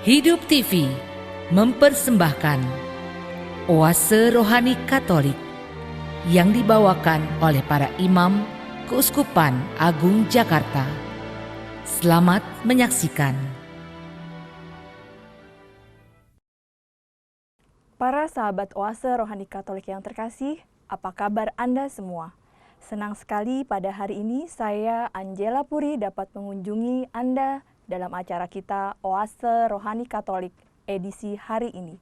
Hidup TV mempersembahkan Oase Rohani Katolik yang dibawakan oleh para imam Keuskupan Agung Jakarta. Selamat menyaksikan. Para sahabat Oase Rohani Katolik yang terkasih, apa kabar Anda semua? Senang sekali pada hari ini saya, Angela Puri, dapat mengunjungi Anda dalam acara kita Oase Rohani Katolik edisi hari ini.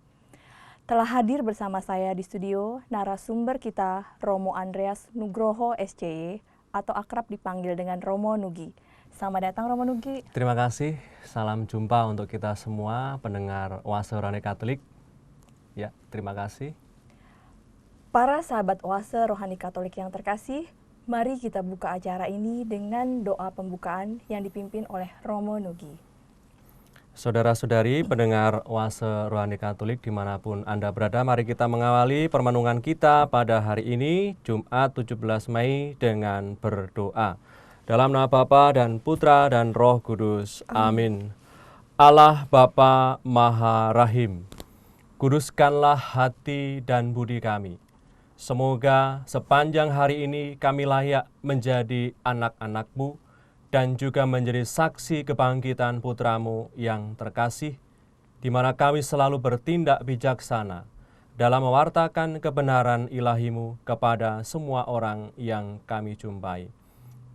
Telah hadir bersama saya di studio narasumber kita Romo Andreas Nugroho SCY atau akrab dipanggil dengan Romo Nugi. Selamat datang Romo Nugi. Terima kasih, salam jumpa untuk kita semua pendengar Oase Rohani Katolik. Ya, terima kasih. Para sahabat Oase Rohani Katolik yang terkasih, mari kita buka acara ini dengan doa pembukaan yang dipimpin oleh Romo Nugi. Saudara-saudari pendengar Oase Rohani Katolik dimanapun Anda berada, mari kita mengawali permenungan kita pada hari ini, Jumat 17 Mei dengan berdoa. Dalam nama Bapa dan Putra dan Roh Kudus. Amin. Allah Bapa Maha Rahim, kuduskanlah hati dan budi kami. Semoga sepanjang hari ini kami layak menjadi anak-anak-Mu dan juga menjadi saksi kebangkitan Putra-Mu yang terkasih, di mana kami selalu bertindak bijaksana dalam mewartakan kebenaran ilahi-Mu kepada semua orang yang kami jumpai.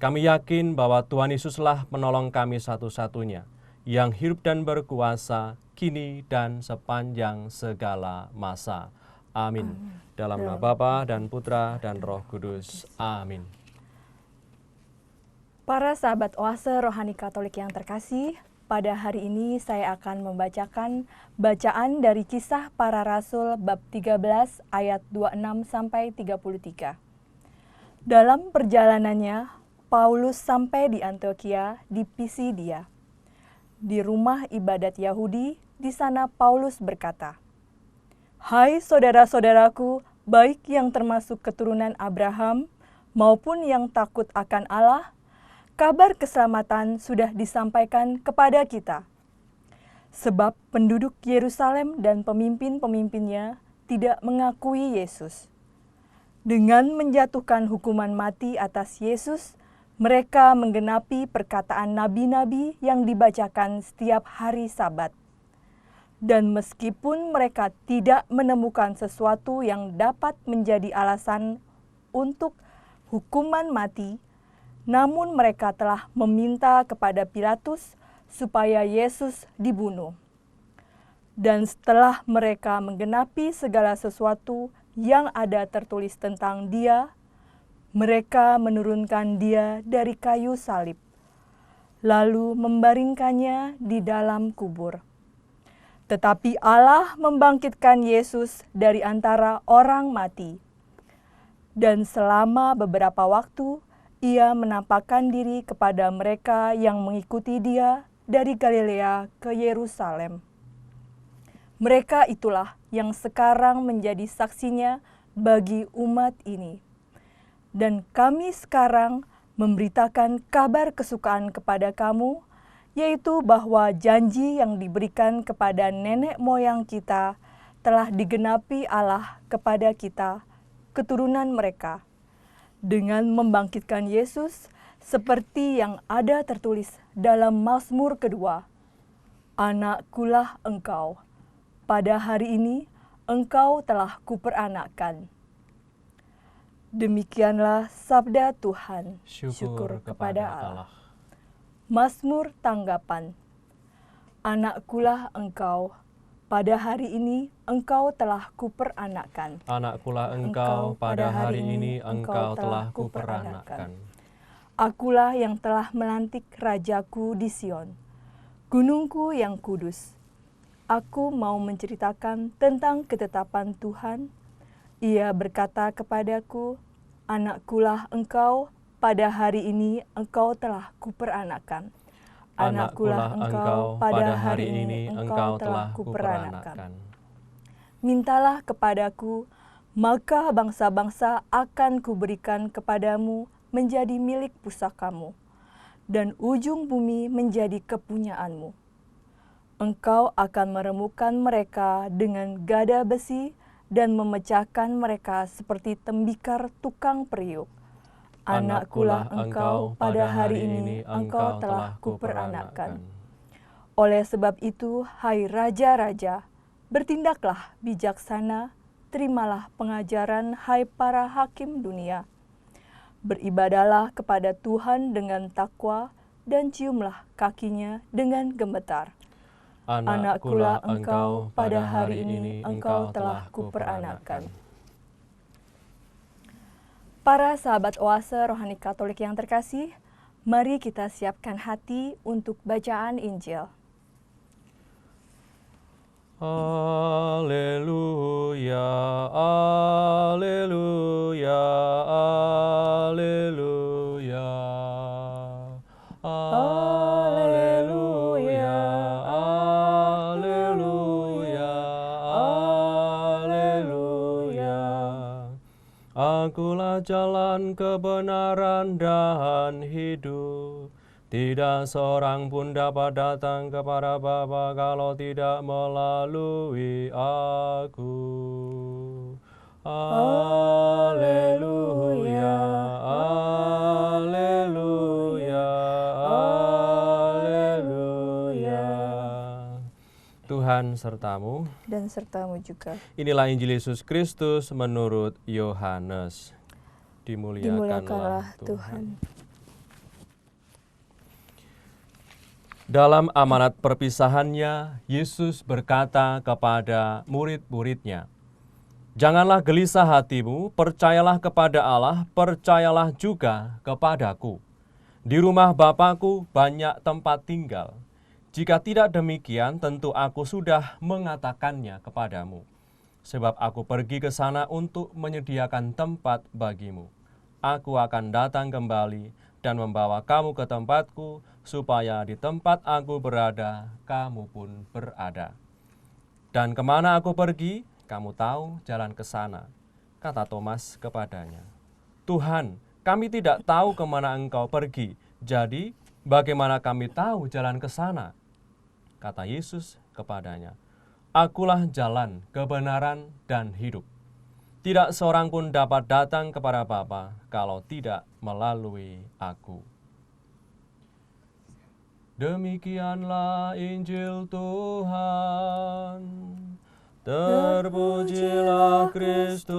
Kami yakin bahwa Tuhan Yesuslah penolong kami satu-satunya, yang hidup dan berkuasa kini dan sepanjang segala masa. Amin. Dalam nama Bapa dan Putra dan Roh Kudus. Amin. Para sahabat Oase Rohani Katolik yang terkasih, pada hari ini saya akan membacakan bacaan dari Kisah Para Rasul bab 13 ayat 26 sampai 33. Dalam perjalanannya, Paulus sampai di Antiokhia di Pisidia. Di rumah ibadat Yahudi, di sana Paulus berkata, "Hai saudara-saudaraku, baik yang termasuk keturunan Abraham maupun yang takut akan Allah, kabar keselamatan sudah disampaikan kepada kita. Sebab penduduk Yerusalem dan pemimpin-pemimpinnya tidak mengakui Yesus. Dengan menjatuhkan hukuman mati atas Yesus, mereka menggenapi perkataan nabi-nabi yang dibacakan setiap hari Sabat. Dan meskipun mereka tidak menemukan sesuatu yang dapat menjadi alasan untuk hukuman mati, namun mereka telah meminta kepada Pilatus supaya Yesus dibunuh. Dan setelah mereka menggenapi segala sesuatu yang ada tertulis tentang Dia, mereka menurunkan Dia dari kayu salib, lalu membaringkannya di dalam kubur. Tetapi Allah membangkitkan Yesus dari antara orang mati. Dan selama beberapa waktu, Ia menampakkan diri kepada mereka yang mengikuti Dia dari Galilea ke Yerusalem. Mereka itulah yang sekarang menjadi saksinya bagi umat ini. Dan kami sekarang memberitakan kabar kesukaan kepada kamu, yaitu bahwa janji yang diberikan kepada nenek moyang kita telah digenapi Allah kepada kita, keturunan mereka, dengan membangkitkan Yesus seperti yang ada tertulis dalam Mazmur kedua, "Anakkulah engkau, pada hari ini engkau telah kuperanakkan." Demikianlah sabda Tuhan. Syukur kepada Allah. Mazmur tanggapan. Anakkulah engkau, pada hari ini engkau telah kuperanakkan. Anakkulah engkau, pada hari ini engkau telah kuperanakkan. Akulah yang telah melantik rajaku di Sion, gunungku yang kudus. Aku mau menceritakan tentang ketetapan Tuhan. Ia berkata kepadaku, "Anakkulah engkau, pada hari ini engkau telah kuperanakkan." Anakkulah engkau, pada hari ini engkau telah kuperanakkan. Mintalah kepadaku, maka bangsa-bangsa akan kuberikan kepadamu menjadi milik pusakamu, dan ujung bumi menjadi kepunyaanmu. Engkau akan meremukkan mereka dengan gada besi dan memecahkan mereka seperti tembikar tukang periuk. Anakkulah engkau, pada hari ini engkau telah kuperanakkan. Oleh sebab itu, hai raja-raja, bertindaklah bijaksana, terimalah pengajaran, hai para hakim dunia. Beribadalah kepada Tuhan dengan takwa, dan ciumlah kakinya dengan gemetar. Anakkulah engkau, pada hari ini engkau telah kuperanakkan. Para sahabat Oase Rohani Katolik yang terkasih, mari kita siapkan hati untuk bacaan Injil. Haleluya, haleluya, haleluya. Haleluya, haleluya, haleluya. Akulah jalan kebenaran dan hidup. Tidak seorang pun dapat datang kepada Bapa kalau tidak melalui aku. Haleluya, haleluya, haleluya. Tuhan sertamu. Dan sertamu juga. Inilah Injil Yesus Kristus menurut Yohanes. Dimuliakanlah Tuhan. Dalam amanat perpisahannya, Yesus berkata kepada murid-muridnya, "Janganlah gelisah hatimu, percayalah kepada Allah, percayalah juga kepadaku. Di rumah Bapa-Ku banyak tempat tinggal. Jika tidak demikian, tentu aku sudah mengatakannya kepadamu. Sebab aku pergi ke sana untuk menyediakan tempat bagimu. Aku akan datang kembali dan membawa kamu ke tempatku, supaya di tempat aku berada, kamu pun berada. Dan kemana aku pergi, kamu tahu jalan ke sana." Kata Thomas kepadanya, "Tuhan, kami tidak tahu kemana engkau pergi, jadi bagaimana kami tahu jalan ke sana?" Kata Yesus kepadanya, "Akulah jalan, kebenaran, dan hidup. Tidak seorang pun dapat datang kepada Bapa kalau tidak melalui aku." Demikianlah Injil Tuhan. Terpujilah Kristus.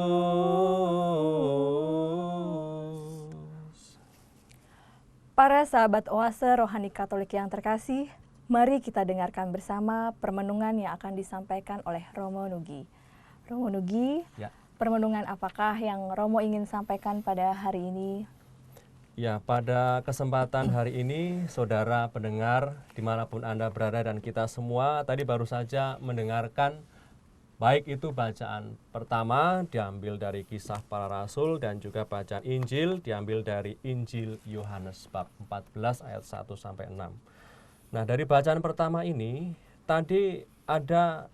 Para sahabat Oase Rohani Katolik yang terkasih, mari kita dengarkan bersama permenungan yang akan disampaikan oleh Romo Nugi. Romo Nugi, Ya. Permenungan apakah yang Romo ingin sampaikan pada hari ini? Ya, pada kesempatan hari ini, saudara pendengar dimanapun Anda berada dan kita semua tadi baru saja mendengarkan, baik itu bacaan pertama diambil dari Kisah Para Rasul dan juga bacaan Injil diambil dari Injil Yohanes bab 14 ayat 1 sampai 6. Nah, dari bacaan pertama ini tadi ada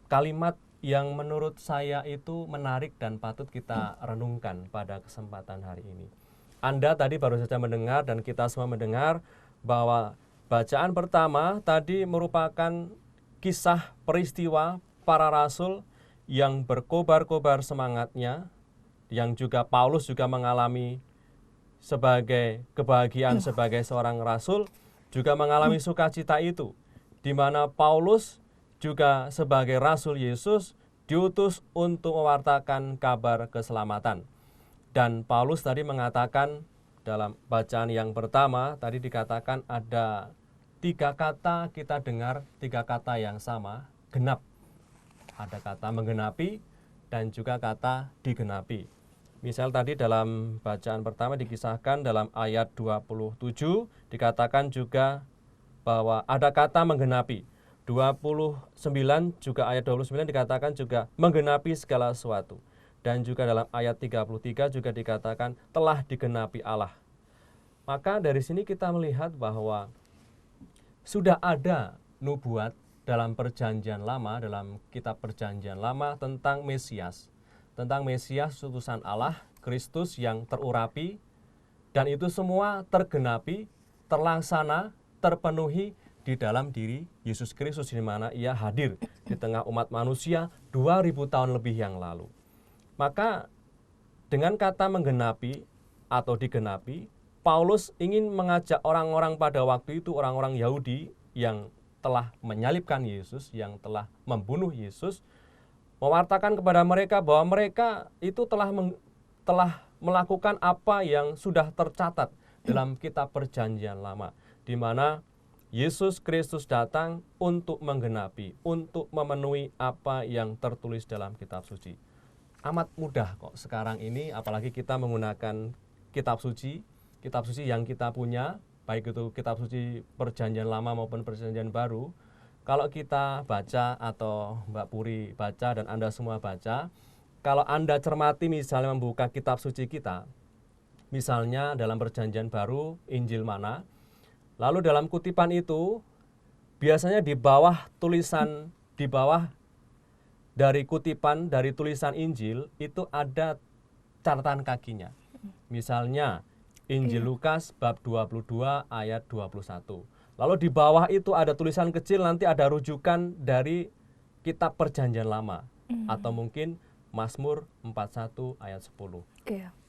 kalimat yang menurut saya itu menarik dan patut kita renungkan pada kesempatan hari ini. Anda tadi baru saja mendengar dan kita semua mendengar bahwa bacaan pertama tadi merupakan kisah peristiwa para rasul yang berkobar-kobar semangatnya, yang juga Paulus juga mengalami sebagai kebahagiaan sebagai seorang rasul, juga mengalami sukacita itu, di mana Paulus juga sebagai Rasul Yesus diutus untuk mewartakan kabar keselamatan. Dan Paulus tadi mengatakan dalam bacaan yang pertama, tadi dikatakan ada 3 kata, kita dengar 3 kata yang sama, genap. Ada kata menggenapi dan juga kata digenapi. Misal tadi dalam bacaan pertama dikisahkan dalam ayat 27, dikatakan juga bahwa ada kata menggenapi. 29 juga ayat 29 dikatakan juga menggenapi segala sesuatu. Dan juga dalam ayat 33 juga dikatakan telah digenapi Allah. Maka dari sini kita melihat bahwa sudah ada nubuat dalam perjanjian lama, dalam kitab perjanjian lama tentang Mesias. Tentang Mesias utusan Allah, Kristus yang terurapi, dan itu semua tergenapi, terlaksana terpenuhi di dalam diri Yesus Kristus, di mana ia hadir di tengah umat manusia 2000 tahun lebih yang lalu. Maka dengan kata menggenapi atau digenapi, Paulus ingin mengajak orang-orang pada waktu itu, orang-orang Yahudi yang telah menyalibkan Yesus, yang telah membunuh Yesus, mewartakan kepada mereka bahwa mereka itu telah melakukan apa yang sudah tercatat dalam kitab Perjanjian Lama, di mana Yesus Kristus datang untuk menggenapi, untuk memenuhi apa yang tertulis dalam kitab suci. Amat mudah kok sekarang ini, apalagi kita menggunakan kitab suci yang kita punya, baik itu kitab suci Perjanjian Lama maupun Perjanjian Baru. Kalau kita baca atau Mbak Puri baca dan Anda semua baca, kalau Anda cermati misalnya membuka kitab suci kita, misalnya dalam Perjanjian Baru, Injil mana, lalu dalam kutipan itu, biasanya di bawah dari kutipan, dari tulisan Injil, itu ada catatan kakinya. Misalnya, Injil Lukas bab 22 ayat 21. Lalu di bawah itu ada tulisan kecil, nanti ada rujukan dari kitab Perjanjian Lama. Atau mungkin Mazmur 41 ayat 10.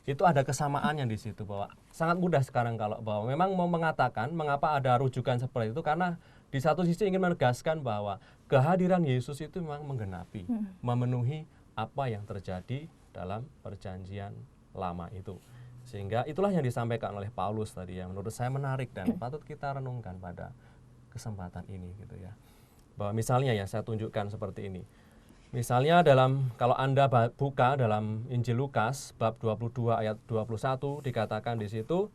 Itu ada kesamaannya di situ, bahwa sangat mudah sekarang kalau bahwa memang mau mengatakan mengapa ada rujukan seperti itu, karena di satu sisi ingin menegaskan bahwa kehadiran Yesus itu memang menggenapi, memenuhi apa yang terjadi dalam Perjanjian Lama itu. Sehingga itulah yang disampaikan oleh Paulus tadi, yang menurut saya menarik dan patut kita renungkan pada kesempatan ini gitu ya. Bahwa misalnya ya, saya tunjukkan seperti ini. Misalnya kalau Anda buka dalam Injil Lukas bab 22 ayat 21, dikatakan di situ,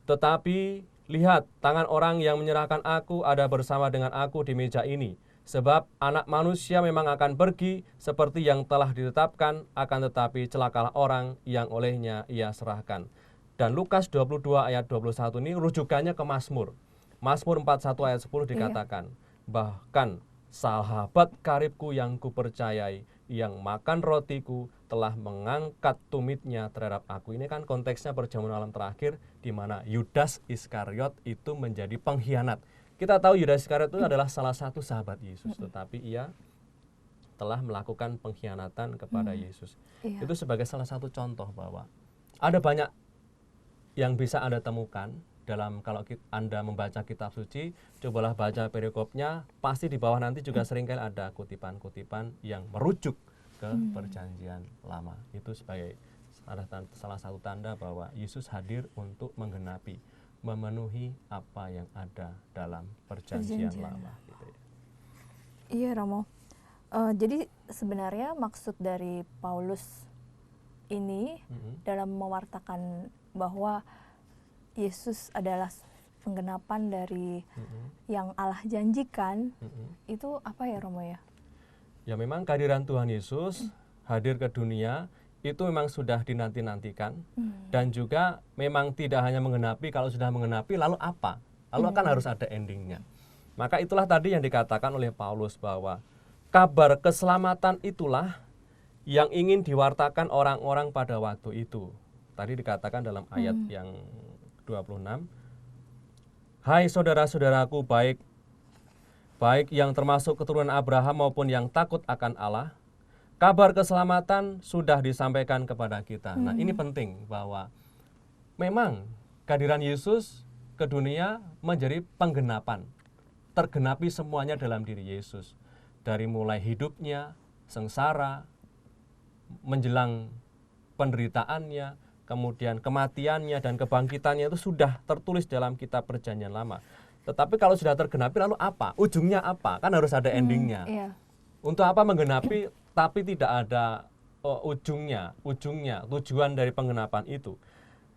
"Tetapi lihat, tangan orang yang menyerahkan aku ada bersama dengan aku di meja ini. Sebab anak manusia memang akan pergi seperti yang telah ditetapkan, akan tetapi celakalah orang yang olehnya ia serahkan." Dan Lukas 22 ayat 21 ini rujukannya ke Mazmur. Mazmur 41 ayat 10 dikatakan, "Bahkan sahabat karibku yang kupercayai, yang makan rotiku, telah mengangkat tumitnya terhadap aku." Ini kan konteksnya perjamuan malam terakhir, di mana Yudas Iskariot itu menjadi pengkhianat. Kita tahu Yudas Iskariot itu adalah salah satu sahabat Yesus, tetapi ia telah melakukan pengkhianatan kepada Yesus. Itu sebagai salah satu contoh bahwa ada banyak yang bisa Anda temukan dalam, kalau Anda membaca kitab suci, cobalah baca perikopnya, pasti di bawah nanti juga seringkali ada kutipan-kutipan yang merujuk ke Perjanjian Lama. Itu sebagai salah satu tanda bahwa Yesus hadir untuk menggenapi, memenuhi apa yang ada dalam Perjanjian Lama. Gitu ya. Iya, Romo. Jadi sebenarnya maksud dari Paulus ini dalam mewartakan bahwa Yesus adalah penggenapan dari yang Allah janjikan, itu apa ya, Romo ya? Ya, memang kehadiran Tuhan Yesus hadir ke dunia itu memang sudah dinanti-nantikan, dan juga memang tidak hanya menggenapi. Kalau sudah menggenapi lalu apa? Lalu akan harus ada endingnya. Maka itulah tadi yang dikatakan oleh Paulus, bahwa kabar keselamatan itulah yang ingin diwartakan orang-orang pada waktu itu. Tadi dikatakan dalam ayat yang 26, "Hai saudara-saudaraku, baik yang termasuk keturunan Abraham maupun yang takut akan Allah, kabar keselamatan sudah disampaikan kepada kita." Nah, ini penting bahwa memang kehadiran Yesus ke dunia menjadi penggenapan. Tergenapi semuanya dalam diri Yesus. Dari mulai hidupnya, sengsara, menjelang penderitaannya, kemudian kematiannya dan kebangkitannya, itu sudah tertulis dalam kitab Perjanjian Lama. Tetapi kalau sudah tergenapi lalu apa? Ujungnya apa? Kan harus ada endingnya. Untuk apa menggenapi tapi tidak ada ujungnya, tujuan dari penggenapan itu.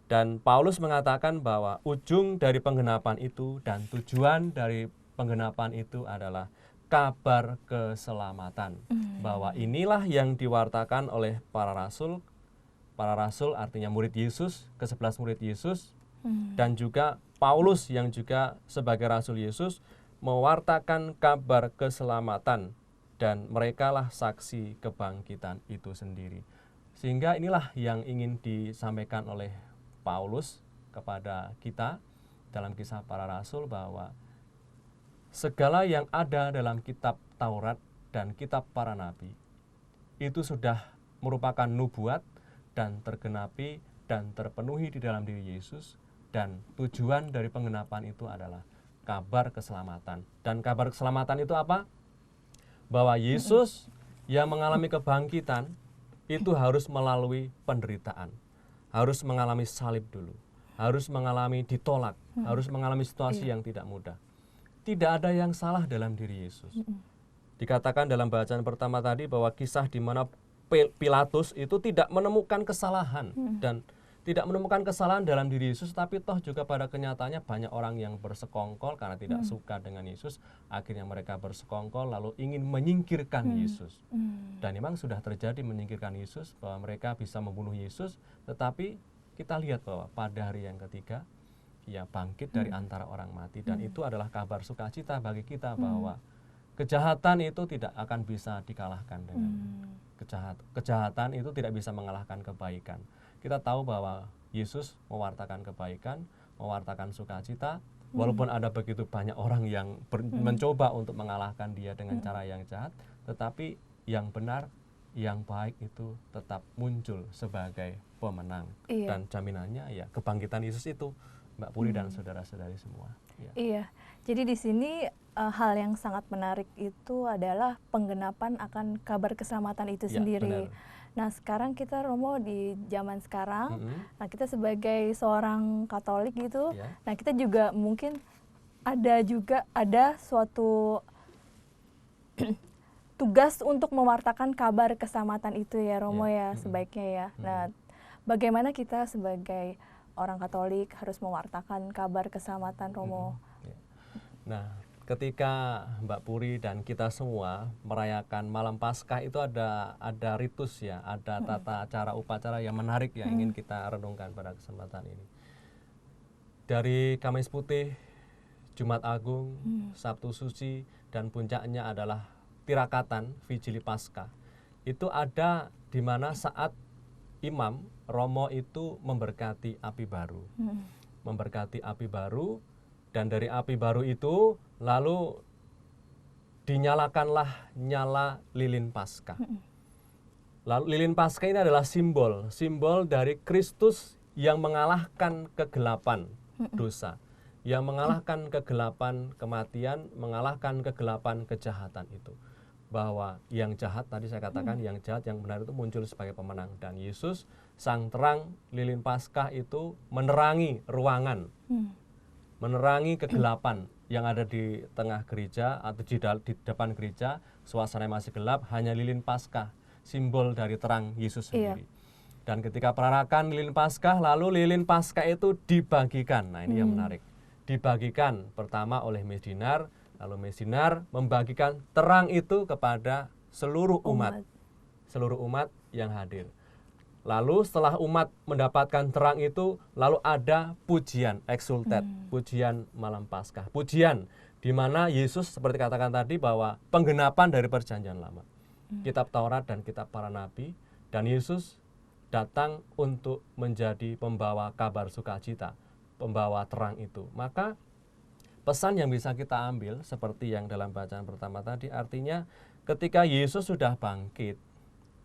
Dan Paulus mengatakan bahwa ujung dari penggenapan itu dan tujuan dari penggenapan itu adalah kabar keselamatan. Bahwa inilah yang diwartakan oleh para rasul. Para rasul artinya murid Yesus, ke-11 murid Yesus, dan juga Paulus yang juga sebagai rasul Yesus mewartakan kabar keselamatan. Dan merekalah saksi kebangkitan itu sendiri. Sehingga inilah yang ingin disampaikan oleh Paulus kepada kita, dalam Kisah Para Rasul bahwa segala yang ada dalam kitab Taurat dan kitab para nabi itu sudah merupakan nubuat dan tergenapi dan terpenuhi di dalam diri Yesus, dan tujuan dari penggenapan itu adalah kabar keselamatan. Dan kabar keselamatan itu apa? Bahwa Yesus yang mengalami kebangkitan itu harus melalui penderitaan, harus mengalami salib dulu, harus mengalami ditolak, harus mengalami situasi yang tidak mudah. Tidak ada yang salah dalam diri Yesus. Dikatakan dalam bacaan pertama tadi bahwa kisah di mana Pilatus itu tidak menemukan kesalahan dan tidak menemukan kesalahan dalam diri Yesus, tapi toh juga pada kenyataannya banyak orang yang bersekongkol karena tidak suka dengan Yesus, akhirnya mereka bersekongkol lalu ingin menyingkirkan Yesus. Dan memang sudah terjadi menyingkirkan Yesus, bahwa mereka bisa membunuh Yesus, tetapi kita lihat bahwa pada hari yang ketiga ia bangkit dari antara orang mati, dan itu adalah kabar sukacita bagi kita bahwa kejahatan itu tidak akan bisa dikalahkan dengan kejahatan itu tidak bisa mengalahkan kebaikan. Kita tahu bahwa Yesus mewartakan kebaikan, mewartakan sukacita, walaupun ada begitu banyak orang yang mencoba untuk mengalahkan dia dengan cara yang jahat, tetapi yang benar, yang baik itu tetap muncul sebagai pemenang. Dan jaminannya ya kebangkitan Yesus itu, Mbak Puri dan saudara-saudari semua. Iya, jadi di sini hal yang sangat menarik itu adalah penggenapan akan kabar keselamatan itu sendiri. Benar. Nah, sekarang kita Romo di zaman sekarang, nah kita sebagai seorang Katolik gitu, nah kita juga mungkin ada suatu tugas untuk mewartakan kabar keselamatan itu ya Romo ya, sebaiknya ya. Nah, bagaimana kita sebagai orang Katolik harus mewartakan kabar keselamatan Romo? Nah, ketika Mbak Puri dan kita semua merayakan malam Paskah itu ada ritus ya, ada tata cara upacara yang menarik yang ingin kita renungkan pada kesempatan ini. Dari Kamis Putih, Jumat Agung, Sabtu Suci, dan puncaknya adalah Tirakatan Vigili Paskah. Itu ada di mana saat imam Romo itu memberkati api baru. Memberkati api baru, dan dari api baru itu lalu dinyalakanlah nyala lilin Paskah. Lalu lilin Paskah ini adalah simbol dari Kristus yang mengalahkan kegelapan dosa, yang mengalahkan kegelapan kematian, mengalahkan kegelapan kejahatan itu. Bahwa yang jahat, tadi saya katakan yang jahat, yang benar itu muncul sebagai pemenang. Dan Yesus, sang terang lilin Paskah itu menerangi ruangan, menerangi kegelapan yang ada di tengah gereja atau di depan gereja. Suasana masih gelap, hanya lilin Paskah, simbol dari terang Yesus sendiri. Dan ketika perarakan lilin Paskah, lalu lilin Paskah itu dibagikan. Nah, ini yang menarik. Dibagikan pertama oleh Mesdinar, lalu Mesdinar membagikan terang itu kepada seluruh umat. Seluruh umat yang hadir. Lalu setelah umat mendapatkan terang itu, lalu ada pujian, exultet, pujian malam Paskah. Pujian di mana Yesus seperti katakan tadi bahwa penggenapan dari perjanjian lama. Kitab Taurat dan kitab para nabi, dan Yesus datang untuk menjadi pembawa kabar sukacita, pembawa terang itu. Maka pesan yang bisa kita ambil seperti yang dalam bacaan pertama tadi, artinya ketika Yesus sudah bangkit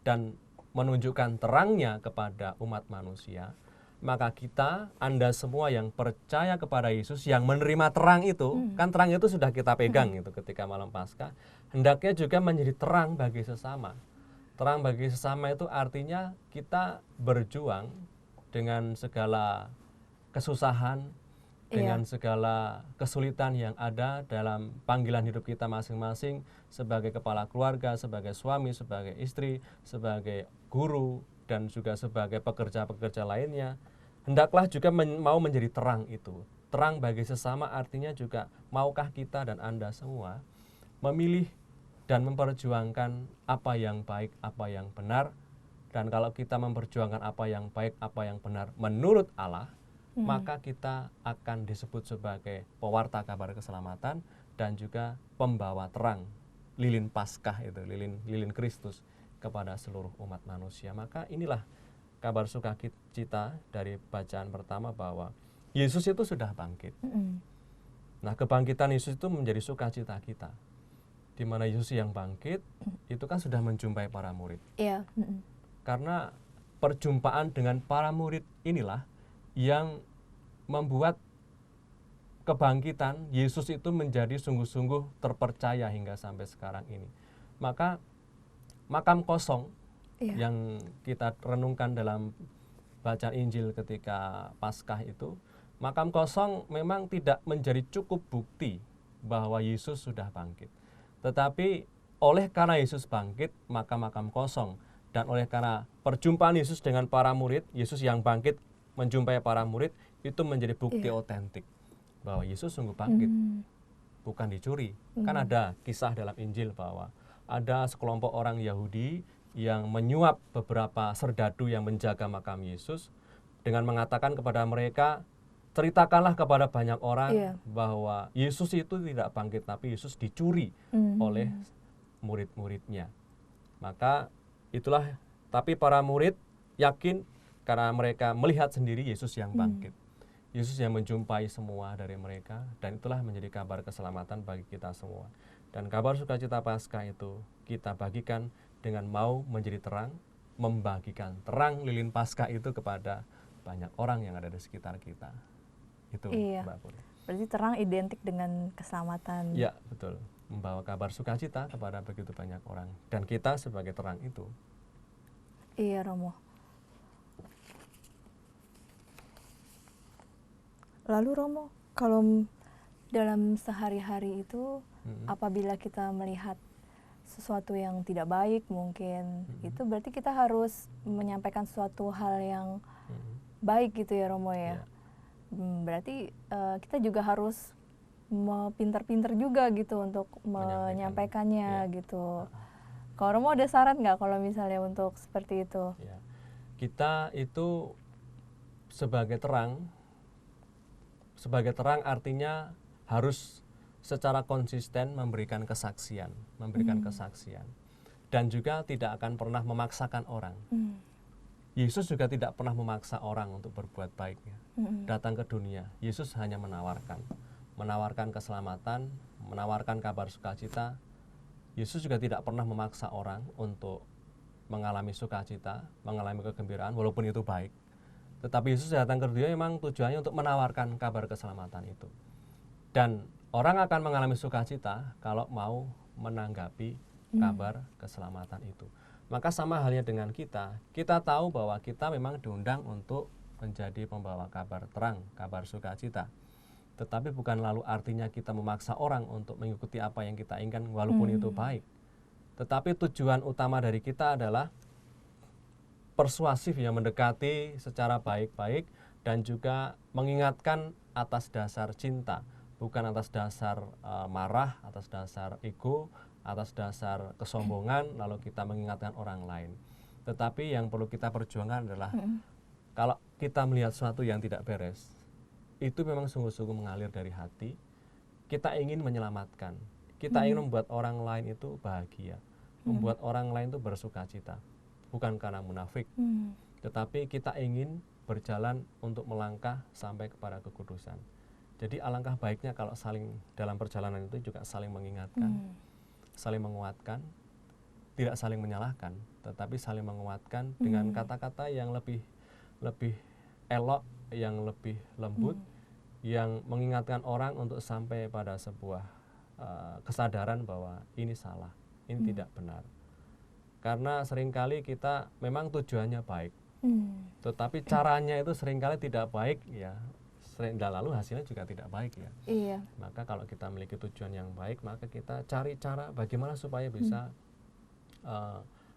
dan menunjukkan terangnya kepada umat manusia, maka kita, Anda semua yang percaya kepada Yesus, yang menerima terang itu, kan terang itu sudah kita pegang itu ketika malam Paskah, hendaknya juga menjadi terang bagi sesama. Terang bagi sesama itu artinya kita berjuang dengan segala kesusahan, dengan segala kesulitan yang ada dalam panggilan hidup kita masing-masing sebagai kepala keluarga, sebagai suami, sebagai istri, sebagai guru, dan juga sebagai pekerja-pekerja lainnya. Hendaklah juga mau menjadi terang itu. Terang bagi sesama artinya juga maukah kita dan Anda semua memilih dan memperjuangkan apa yang baik, apa yang benar. Dan kalau kita memperjuangkan apa yang baik, apa yang benar menurut Allah, maka kita akan disebut sebagai pewarta kabar keselamatan dan juga pembawa terang lilin Paskah itu, lilin Kristus kepada seluruh umat manusia. Maka inilah kabar sukacita dari bacaan pertama, bahwa Yesus itu sudah bangkit. Nah, kebangkitan Yesus itu menjadi sukacita kita. Di mana Yesus yang bangkit, itu kan sudah menjumpai para murid. Iya. Karena perjumpaan dengan para murid inilah yang membuat kebangkitan Yesus itu menjadi sungguh-sungguh terpercaya hingga sampai sekarang ini. Maka makam kosong yang kita renungkan dalam baca Injil ketika Paskah itu, makam kosong memang tidak menjadi cukup bukti bahwa Yesus sudah bangkit. Tetapi oleh karena Yesus bangkit, maka makam kosong. Dan oleh karena perjumpaan Yesus dengan para murid, Yesus yang bangkit menjumpai para murid, itu menjadi bukti otentik bahwa Yesus sungguh bangkit, bukan dicuri. Kan ada kisah dalam Injil bahwa ada sekelompok orang Yahudi yang menyuap beberapa serdadu yang menjaga makam Yesus dengan mengatakan kepada mereka, ceritakanlah kepada banyak orang bahwa Yesus itu tidak bangkit, tapi Yesus dicuri oleh murid-muridnya. Maka itulah, tapi para murid yakin karena mereka melihat sendiri Yesus yang bangkit. Yesus yang menjumpai semua dari mereka, dan itulah menjadi kabar keselamatan bagi kita semua. Dan kabar sukacita Paskah itu kita bagikan dengan mau menjadi terang, membagikan terang lilin Paskah itu kepada banyak orang yang ada di sekitar kita. Itu Mbak Puri. Berarti terang identik dengan keselamatan. Ya, betul. Membawa kabar sukacita kepada begitu banyak orang. Dan kita sebagai terang itu. Iya, Romo. Lalu Romo, kalau dalam sehari-hari itu apabila kita melihat sesuatu yang tidak baik mungkin, itu berarti kita harus menyampaikan suatu hal yang baik gitu ya Romo ya. Berarti kita juga harus pinter-pinter juga gitu untuk menyampaikannya gitu. Kalau Romo ada saran nggak kalau misalnya untuk seperti itu? Ya. Kita itu sebagai terang artinya harus secara konsisten memberikan kesaksian, dan juga tidak akan pernah memaksakan orang. Yesus juga tidak pernah memaksa orang untuk berbuat baik. Datang ke dunia, Yesus hanya menawarkan keselamatan, menawarkan kabar sukacita. Yesus juga tidak pernah memaksa orang untuk mengalami sukacita, mengalami kegembiraan, walaupun itu baik. Tetapi Yesus datang ke dunia memang tujuannya untuk menawarkan kabar keselamatan itu. Dan orang akan mengalami sukacita kalau mau menanggapi kabar keselamatan itu. Maka sama halnya dengan kita tahu bahwa kita memang diundang untuk menjadi pembawa kabar terang, kabar sukacita. Tetapi bukan lalu artinya kita memaksa orang untuk mengikuti apa yang kita inginkan walaupun itu baik. Tetapi tujuan utama dari kita adalah persuasif, yang mendekati secara baik-baik dan juga mengingatkan atas dasar cinta, bukan atas dasar marah, atas dasar ego, atas dasar kesombongan lalu kita mengingatkan orang lain. Tetapi yang perlu kita perjuangkan adalah kalau kita melihat sesuatu yang tidak beres, itu memang sungguh-sungguh mengalir dari hati. Kita ingin menyelamatkan, kita ingin membuat orang lain itu bahagia, membuat orang lain itu bersukacita. Bukan karena munafik, tetapi kita ingin berjalan untuk melangkah sampai kepada kekudusan. Jadi alangkah baiknya kalau dalam perjalanan itu juga saling mengingatkan, saling menguatkan, tidak saling menyalahkan, tetapi saling menguatkan dengan kata-kata yang lebih elok, yang lebih lembut, yang mengingatkan orang untuk sampai pada sebuah kesadaran bahwa ini salah, ini tidak benar. Karena seringkali kita memang tujuannya baik, tetapi caranya itu seringkali tidak baik ya, dan lalu hasilnya juga tidak baik ya. Iya. Maka kalau kita memiliki tujuan yang baik, maka kita cari cara bagaimana supaya bisa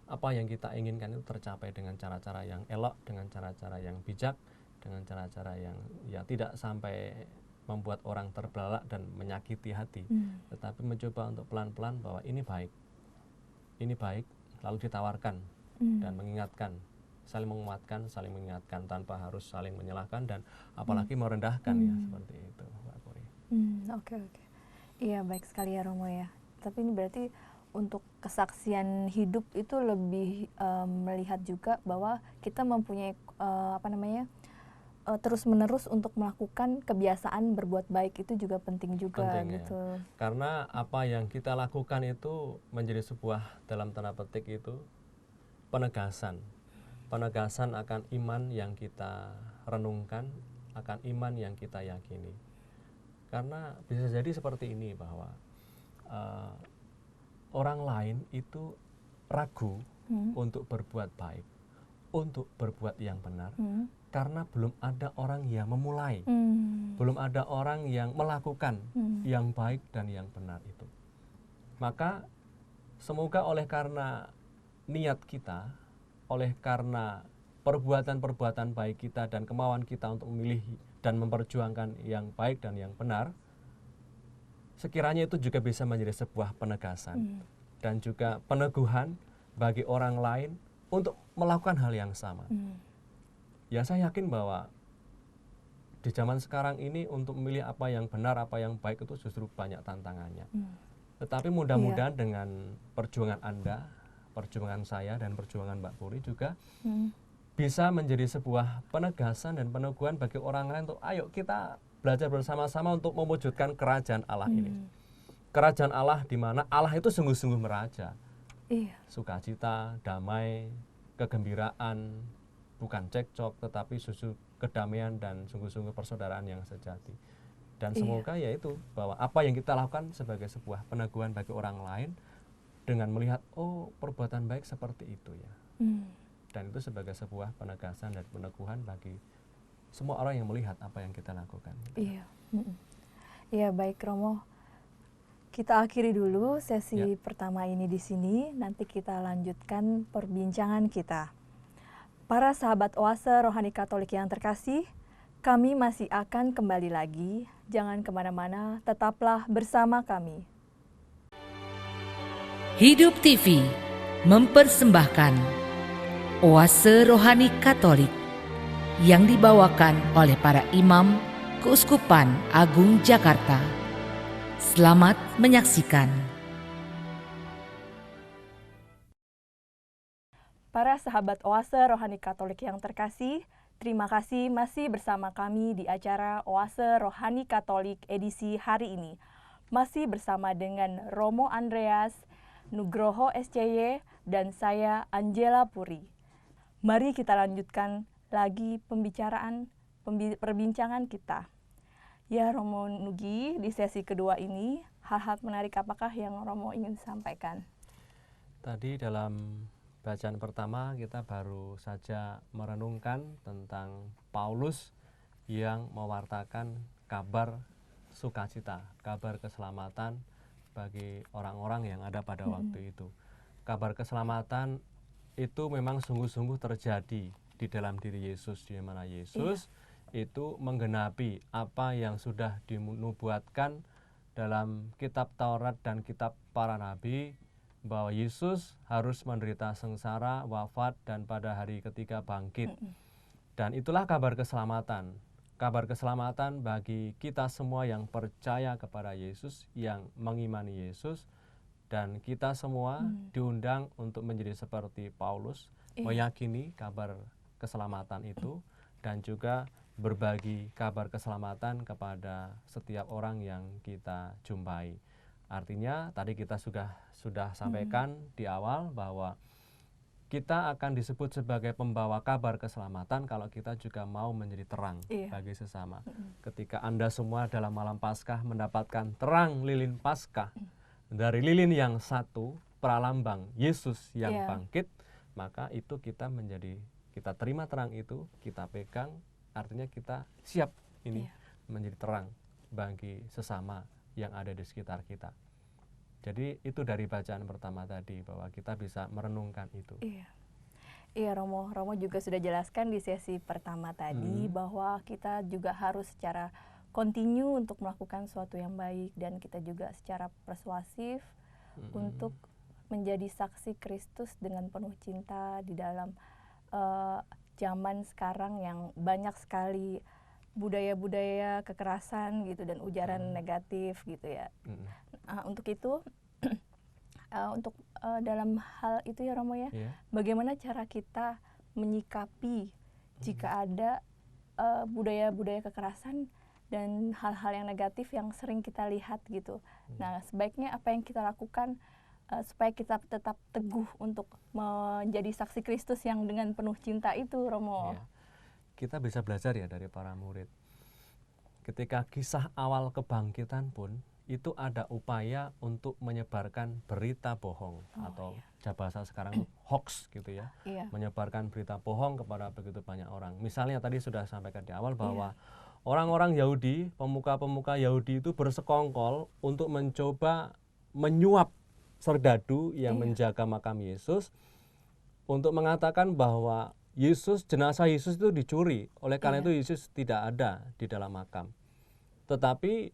apa yang kita inginkan itu tercapai dengan cara-cara yang elok, dengan cara-cara yang bijak, dengan cara-cara yang ya tidak sampai membuat orang terbelalak dan menyakiti hati, tetapi mencoba untuk pelan-pelan bahwa ini baik, lalu ditawarkan dan mengingatkan, saling menguatkan, saling mengingatkan tanpa harus saling menyalahkan dan apalagi merendahkan ya, seperti itu Mbak Puri. Oke. Iya, baik sekali ya Romo ya. Tapi ini berarti untuk kesaksian hidup itu lebih melihat juga bahwa kita mempunyai terus-menerus untuk melakukan kebiasaan berbuat baik itu juga penting juga Penting ya. gitu. Karena apa yang kita lakukan itu menjadi sebuah, dalam tanda petik itu, penegasan. Penegasan akan iman yang kita renungkan, akan iman yang kita yakini. Karena bisa jadi seperti ini, bahwa orang lain itu ragu untuk berbuat baik, untuk berbuat yang benar, karena belum ada orang yang memulai, belum ada orang yang melakukan yang baik dan yang benar itu. Maka semoga oleh karena niat kita, oleh karena perbuatan-perbuatan baik kita dan kemauan kita untuk memilih dan memperjuangkan yang baik dan yang benar, sekiranya itu juga bisa menjadi sebuah penegasan dan juga peneguhan bagi orang lain untuk melakukan hal yang sama. Ya, saya yakin bahwa di zaman sekarang ini untuk memilih apa yang benar, apa yang baik itu justru banyak tantangannya. Tetapi mudah-mudahan dengan perjuangan Anda, perjuangan saya, dan perjuangan Mbak Puri juga bisa menjadi sebuah penegasan dan peneguhan bagi orang lain untuk ayo kita belajar bersama-sama untuk mewujudkan kerajaan Allah ini. Kerajaan Allah di mana Allah itu sungguh-sungguh meraja. Sukacita, damai, kegembiraan, bukan cekcok, tetapi susu kedamaian dan sungguh-sungguh persaudaraan yang sejati. Dan semoga yaitu bahwa apa yang kita lakukan sebagai sebuah peneguhan bagi orang lain dengan melihat, oh perbuatan baik seperti itu ya. Dan itu sebagai sebuah penegasan dan peneguhan bagi semua orang yang melihat apa yang kita lakukan. Iya, baik Romo. Kita akhiri dulu sesi pertama ini di sini, nanti kita lanjutkan perbincangan kita. Para sahabat Oase Rohani Katolik yang terkasih, kami masih akan kembali lagi. Jangan kemana-mana, tetaplah bersama kami. Hidup TV mempersembahkan Oase Rohani Katolik yang dibawakan oleh para imam Keuskupan Agung Jakarta. Selamat menyaksikan. Para sahabat Oase Rohani Katolik yang terkasih, terima kasih masih bersama kami di acara Oase Rohani Katolik edisi hari ini. Masih bersama dengan Romo Andreas, Nugroho SCY, dan saya Angela Puri. Mari kita lanjutkan lagi perbincangan kita. Ya Romo Nugi, di sesi kedua ini, hal-hal menarik apakah yang Romo ingin sampaikan? Tadi dalam bacaan pertama kita baru saja merenungkan tentang Paulus yang mewartakan kabar sukacita, kabar keselamatan bagi orang-orang yang ada pada waktu itu. Kabar keselamatan itu memang sungguh-sungguh terjadi di dalam diri Yesus, di mana Yesus itu menggenapi apa yang sudah dinubuatkan dalam kitab Taurat dan kitab para nabi, bahwa Yesus harus menderita sengsara, wafat, dan pada hari ketiga bangkit. Dan itulah kabar keselamatan. Kabar keselamatan bagi kita semua yang percaya kepada Yesus, yang mengimani Yesus. Dan kita semua diundang untuk menjadi seperti Paulus, meyakini kabar keselamatan itu, dan juga berbagi kabar keselamatan kepada setiap orang yang kita jumpai. Artinya tadi kita sudah sampaikan di awal bahwa kita akan disebut sebagai pembawa kabar keselamatan kalau kita juga mau menjadi terang bagi sesama. Ketika Anda semua dalam malam Paskah mendapatkan terang lilin Paskah dari lilin yang satu, pralambang Yesus yang bangkit, maka itu kita terima terang itu, kita pegang, artinya kita siap ini menjadi terang bagi sesama yang ada di sekitar kita. Jadi itu dari bacaan pertama tadi, bahwa kita bisa merenungkan itu. Iya Romo juga sudah jelaskan di sesi pertama tadi bahwa kita juga harus secara kontinu untuk melakukan sesuatu yang baik, dan kita juga secara persuasif untuk menjadi saksi Kristus dengan penuh cinta di dalam zaman sekarang yang banyak sekali budaya-budaya kekerasan gitu dan ujaran negatif gitu ya. Untuk itu dalam hal itu ya Romo ya, bagaimana cara kita menyikapi jika ada budaya-budaya kekerasan dan hal-hal yang negatif yang sering kita lihat gitu. Nah, sebaiknya apa yang kita lakukan supaya kita tetap teguh untuk menjadi saksi Kristus yang dengan penuh cinta itu, Romo. Ya. Kita bisa belajar ya dari para murid. Ketika kisah awal kebangkitan pun itu ada upaya untuk menyebarkan berita bohong atau bahasa sekarang hoax gitu ya. Menyebarkan berita bohong kepada begitu banyak orang. Misalnya tadi sudah sampaikan di awal bahwa orang-orang Yahudi, pemuka-pemuka Yahudi itu bersekongkol untuk mencoba menyuap serdadu yang menjaga makam Yesus untuk mengatakan bahwa jenazah Yesus itu dicuri. Oleh karena itu Yesus tidak ada di dalam makam. Tetapi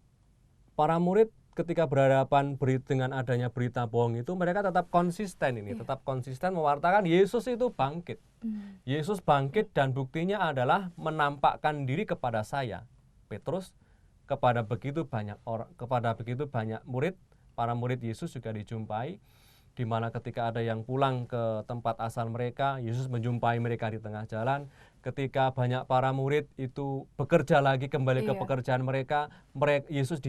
para murid ketika berhadapan dengan adanya berita bohong itu, mereka tetap konsisten tetap konsisten mewartakan Yesus itu bangkit. Yesus bangkit dan buktinya adalah menampakkan diri kepada saya, Petrus, kepada begitu banyak orang, kepada begitu banyak murid. Para murid Yesus juga dijumpai, di mana ketika ada yang pulang ke tempat asal mereka, Yesus menjumpai mereka di tengah jalan. Ketika banyak para murid itu bekerja lagi kembali ke pekerjaan mereka, Yesus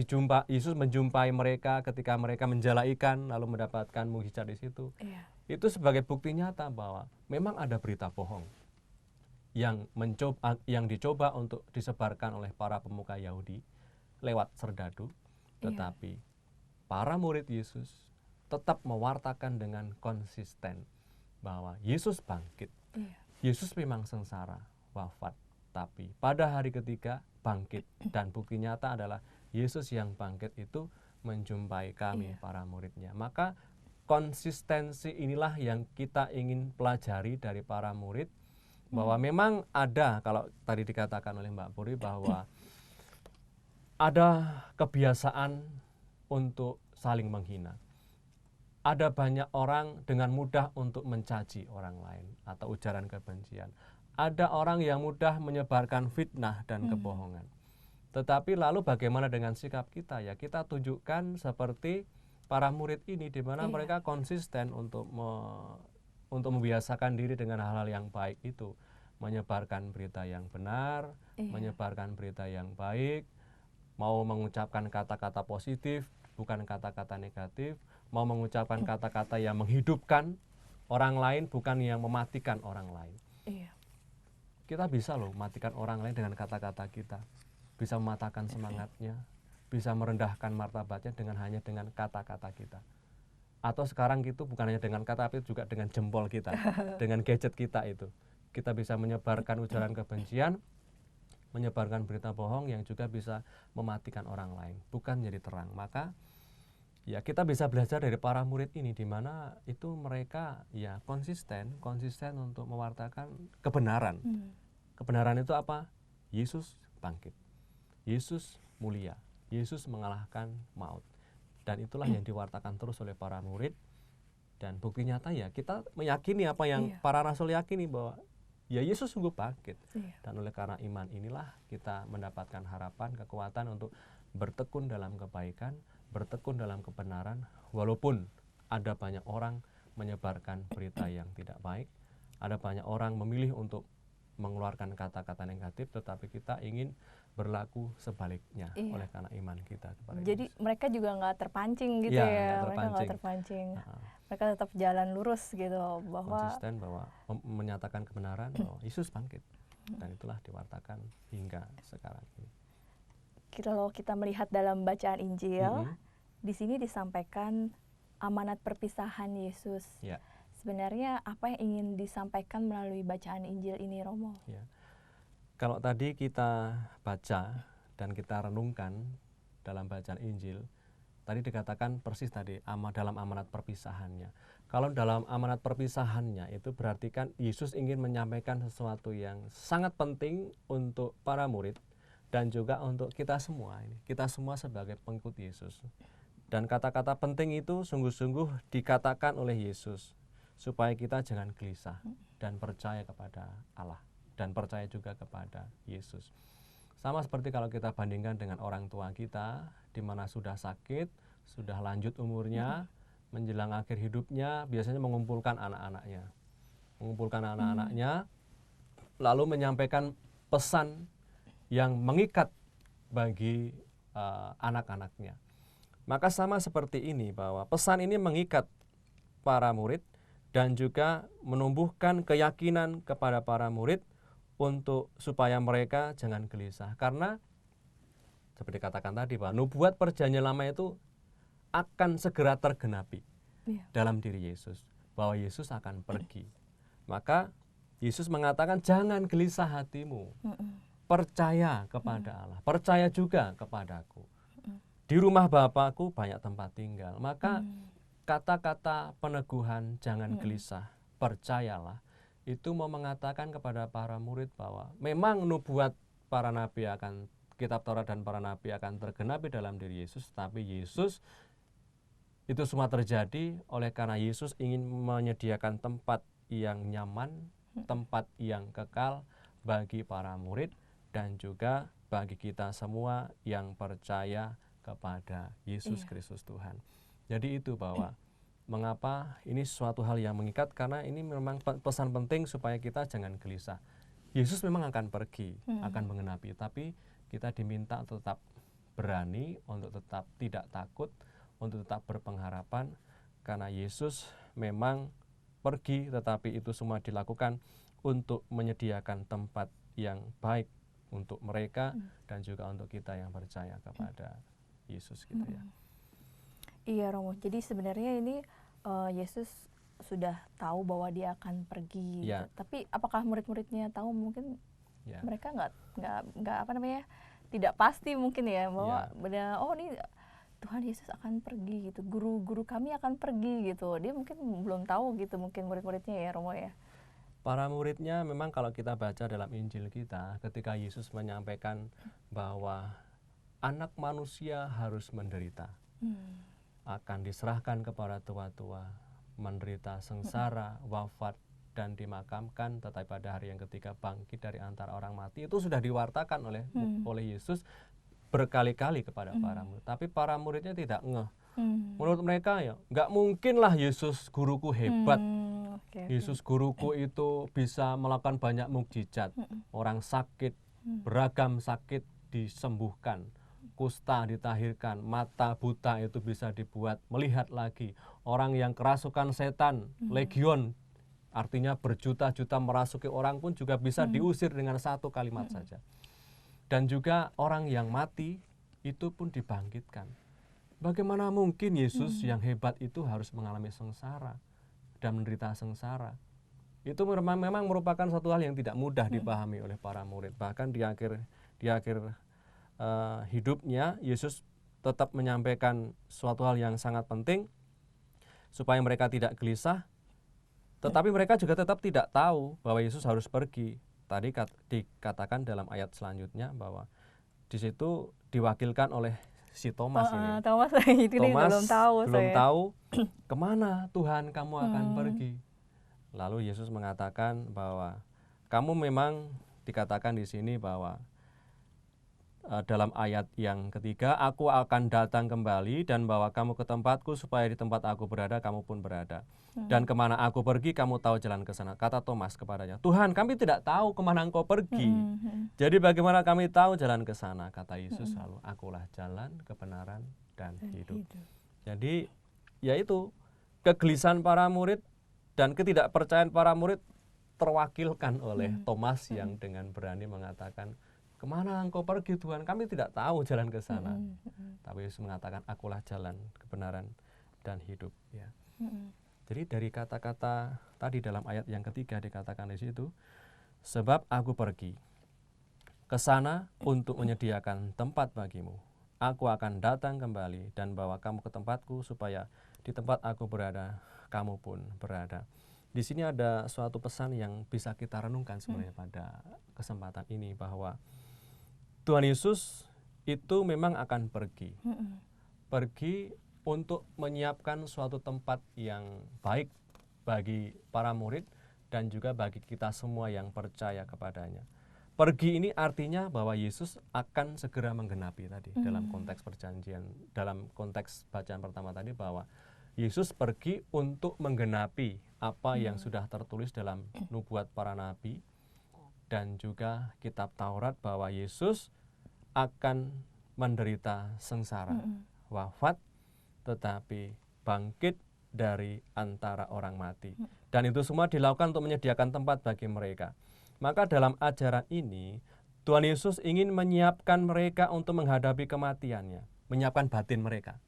menjumpai mereka ketika mereka menjala ikan lalu mendapatkan mukjizat di situ. Itu sebagai bukti nyata bahwa memang ada berita bohong yang dicoba untuk disebarkan oleh para pemuka Yahudi lewat serdadu, tetapi para murid Yesus tetap mewartakan dengan konsisten bahwa Yesus bangkit. Yesus memang sengsara, wafat, tapi pada hari ketiga bangkit. Dan bukti nyata adalah Yesus yang bangkit itu menjumpai kami para muridnya. Maka konsistensi inilah yang kita ingin pelajari dari para murid, bahwa memang ada, kalau tadi dikatakan oleh Mbak Puri, bahwa ada kebiasaan untuk saling menghina. Ada banyak orang dengan mudah untuk mencaci orang lain atau ujaran kebencian. Ada orang yang mudah menyebarkan fitnah dan kebohongan. Tetapi lalu bagaimana dengan sikap kita? Ya, kita tunjukkan seperti para murid ini, di mana mereka konsisten untuk membiasakan diri dengan hal-hal yang baik itu, menyebarkan berita yang benar, menyebarkan berita yang baik, mau mengucapkan kata-kata positif, bukan kata-kata negatif, mau mengucapkan kata-kata yang menghidupkan orang lain, bukan yang mematikan orang lain. Kita bisa loh matikan orang lain dengan kata-kata kita, bisa mematahkan semangatnya, bisa merendahkan martabatnya hanya dengan kata-kata kita. Atau sekarang gitu bukan hanya dengan kata, tapi juga dengan jempol kita, dengan gadget kita itu. Kita bisa menyebarkan ujaran kebencian, menyebarkan berita bohong yang juga bisa mematikan orang lain, bukan jadi terang. Maka ya kita bisa belajar dari para murid ini, di mana itu mereka ya konsisten untuk mewartakan kebenaran. Kebenaran itu apa? Yesus bangkit, Yesus mulia, Yesus mengalahkan maut. Dan itulah yang diwartakan terus oleh para murid. Dan bukti nyata ya kita meyakini apa yang para rasul yakini, bahwa ya Yesus sungguh bangkit. Dan oleh karena iman inilah kita mendapatkan harapan, kekuatan untuk bertekun dalam kebaikan, bertekun dalam kebenaran, walaupun ada banyak orang menyebarkan berita yang tidak baik, ada banyak orang memilih untuk mengeluarkan kata-kata negatif, tetapi kita ingin berlaku sebaliknya oleh karena iman kita kepada Jadi Yesus. mereka juga nggak terpancing gitu ya, mereka nggak terpancing. Mereka tetap jalan lurus gitu, bahwa konsisten, bahwa menyatakan kebenaran bahwa Yesus bangkit, dan itulah diwartakan hingga sekarang ini. Kalau kita melihat dalam bacaan Injil, di sini disampaikan amanat perpisahan Yesus. Sebenarnya apa yang ingin disampaikan melalui bacaan Injil ini, Romo? Kalau tadi kita baca dan kita renungkan dalam bacaan Injil, tadi dikatakan persis tadi dalam amanat perpisahannya. Kalau dalam amanat perpisahannya itu berarti kan Yesus ingin menyampaikan sesuatu yang sangat penting untuk para murid dan juga untuk kita semua ini. Kita semua sebagai pengikut Yesus. Dan kata-kata penting itu sungguh-sungguh dikatakan oleh Yesus, supaya kita jangan gelisah dan percaya kepada Allah, dan percaya juga kepada Yesus. Sama seperti kalau kita bandingkan dengan orang tua kita, di mana sudah sakit, sudah lanjut umurnya, menjelang akhir hidupnya, biasanya mengumpulkan anak-anaknya, lalu menyampaikan pesan yang mengikat bagi anak-anaknya. Maka sama seperti ini, bahwa pesan ini mengikat para murid dan juga menumbuhkan keyakinan kepada para murid untuk supaya mereka jangan gelisah. Karena seperti katakan tadi, bahwa nubuat perjanjian lama itu akan segera tergenapi dalam diri Yesus, bahwa Yesus akan pergi. Maka Yesus mengatakan jangan gelisah hatimu, percaya kepada Allah, percaya juga kepadaku. Di rumah Bapakku banyak tempat tinggal. Maka kata-kata peneguhan jangan gelisah, percayalah, itu mau mengatakan kepada para murid bahwa memang nubuat para nabi akan, kitab Taurat dan para nabi akan tergenapi dalam diri Yesus, tapi Yesus itu semua terjadi oleh karena Yesus ingin menyediakan tempat yang nyaman, tempat yang kekal bagi para murid dan juga bagi kita semua yang percaya kepada Yesus Kristus Tuhan. Jadi itu, bahwa mengapa ini suatu hal yang mengikat, karena ini memang pesan penting supaya kita jangan gelisah. Yesus memang akan pergi, akan mengenapi, tapi kita diminta untuk tetap berani, untuk tetap tidak takut, untuk tetap berpengharapan, karena Yesus memang pergi, tetapi itu semua dilakukan untuk menyediakan tempat yang baik untuk mereka dan juga untuk kita yang percaya kepada Yesus gitu ya. Iya Romo, jadi sebenarnya ini Yesus sudah tahu bahwa dia akan pergi, gitu. Tapi apakah murid-muridnya tahu? Mungkin mereka nggak apa namanya, tidak pasti mungkin ya, bahwa benar, oh ini Tuhan Yesus akan pergi gitu, guru-guru kami akan pergi gitu. Dia mungkin belum tahu gitu, mungkin murid-muridnya ya Romo ya. Para muridnya memang kalau kita baca dalam Injil kita, ketika Yesus menyampaikan bahwa anak manusia harus menderita, akan diserahkan kepada tua-tua, menderita sengsara, wafat, dan dimakamkan, tetapi pada hari yang ketiga bangkit dari antara orang mati. Itu sudah diwartakan oleh Yesus berkali-kali kepada para murid. Tapi para muridnya tidak ngeh. Menurut mereka ya nggak mungkin lah Yesus guruku hebat. Yesus guruku itu bisa melakukan banyak mukjizat. Orang sakit, beragam sakit disembuhkan, kusta ditahirkan, mata buta itu bisa dibuat melihat lagi. Orang yang kerasukan setan, legion, artinya berjuta-juta merasuki orang pun juga bisa diusir dengan satu kalimat saja. Dan juga orang yang mati itu pun dibangkitkan. Bagaimana mungkin Yesus yang hebat itu harus mengalami sengsara dan menderita sengsara? Itu memang merupakan satu hal yang tidak mudah dipahami oleh para murid. Bahkan di akhir hidupnya, Yesus tetap menyampaikan suatu hal yang sangat penting supaya mereka tidak gelisah. Tetapi mereka juga tetap tidak tahu bahwa Yesus harus pergi. Tadi dikatakan dalam ayat selanjutnya bahwa di situ diwakilkan oleh si Thomas ini. Thomas itu Thomas belum tahu kemana Tuhan kamu akan pergi. Lalu Yesus mengatakan bahwa kamu memang, dikatakan di sini bahwa dalam ayat yang ketiga, aku akan datang kembali dan bawa kamu ke tempatku supaya di tempat aku berada kamu pun berada. Dan kemana aku pergi kamu tahu jalan ke sana. Kata Thomas kepadanya, Tuhan kami tidak tahu kemana engkau pergi. Jadi bagaimana kami tahu jalan ke sana? Kata Yesus lalu, akulah jalan, kebenaran dan hidup. Jadi yaitu kegelisahan para murid dan ketidakpercayaan para murid terwakilkan oleh Thomas yang dengan berani mengatakan, kemana engkau pergi Tuhan? Kami tidak tahu jalan ke sana. Tapi Yesus mengatakan, akulah jalan, kebenaran, dan hidup. Ya. Jadi dari kata-kata tadi dalam ayat yang ketiga dikatakan di situ, sebab aku pergi ke sana untuk menyediakan tempat bagimu. Aku akan datang kembali dan bawa kamu ke tempatku supaya di tempat aku berada, kamu pun berada. Di sini ada suatu pesan yang bisa kita renungkan sebenarnya pada kesempatan ini, bahwa Tuhan Yesus itu memang akan pergi. Pergi untuk menyiapkan suatu tempat yang baik bagi para murid dan juga bagi kita semua yang percaya kepadanya. Pergi ini artinya bahwa Yesus akan segera menggenapi tadi dalam konteks perjanjian, dalam konteks bacaan pertama tadi, bahwa Yesus pergi untuk menggenapi apa yang sudah tertulis dalam nubuat para nabi, dan juga kitab Taurat bahwa Yesus akan menderita sengsara, wafat, tetapi bangkit dari antara orang mati. Dan itu semua dilakukan untuk menyediakan tempat bagi mereka. Maka dalam ajaran ini, Tuhan Yesus ingin menyiapkan mereka untuk menghadapi kematiannya, menyiapkan batin mereka.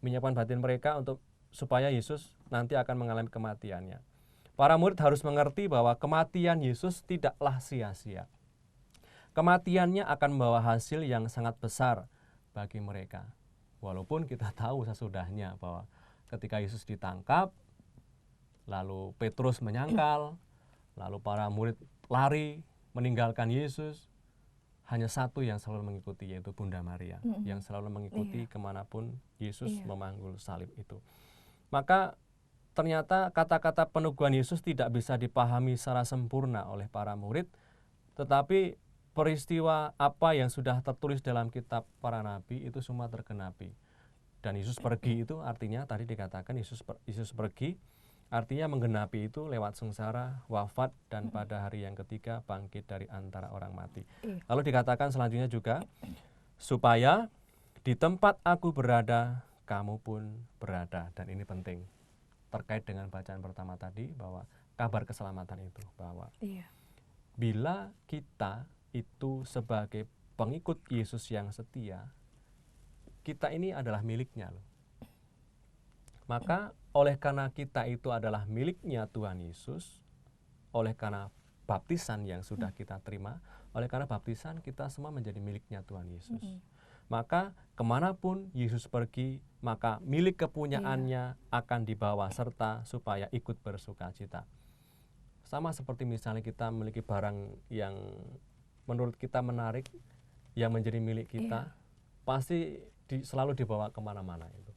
Menyiapkan batin mereka untuk supaya Yesus nanti akan mengalami kematiannya. Para murid harus mengerti bahwa kematian Yesus tidaklah sia-sia. Kematiannya akan membawa hasil yang sangat besar bagi mereka. Walaupun kita tahu sesudahnya bahwa ketika Yesus ditangkap, lalu Petrus menyangkal, lalu para murid lari meninggalkan Yesus, hanya satu yang selalu mengikuti, yaitu Bunda Maria, yang selalu mengikuti kemanapun Yesus memanggul salib itu. Maka ternyata kata-kata peneguhan Yesus tidak bisa dipahami secara sempurna oleh para murid, tetapi peristiwa apa yang sudah tertulis dalam kitab para nabi itu semua tergenapi. Dan Yesus pergi itu artinya tadi dikatakan Yesus pergi artinya menggenapi itu lewat sengsara, wafat, dan pada hari yang ketiga bangkit dari antara orang mati. Lalu dikatakan selanjutnya juga, supaya di tempat aku berada, kamu pun berada. Dan ini penting terkait dengan bacaan pertama tadi, bahwa kabar keselamatan itu, bahwa bila kita itu sebagai pengikut Yesus yang setia, kita ini adalah miliknya loh. Maka oleh karena kita itu adalah miliknya Tuhan Yesus, oleh karena baptisan yang sudah kita terima, oleh karena baptisan kita semua menjadi miliknya Tuhan Yesus. Maka kemanapun Yesus pergi, maka milik kepunyaannya akan dibawa serta supaya ikut bersuka cita. Sama seperti misalnya kita memiliki barang yang menurut kita menarik, yang menjadi milik kita, pasti selalu dibawa kemana-mana itu.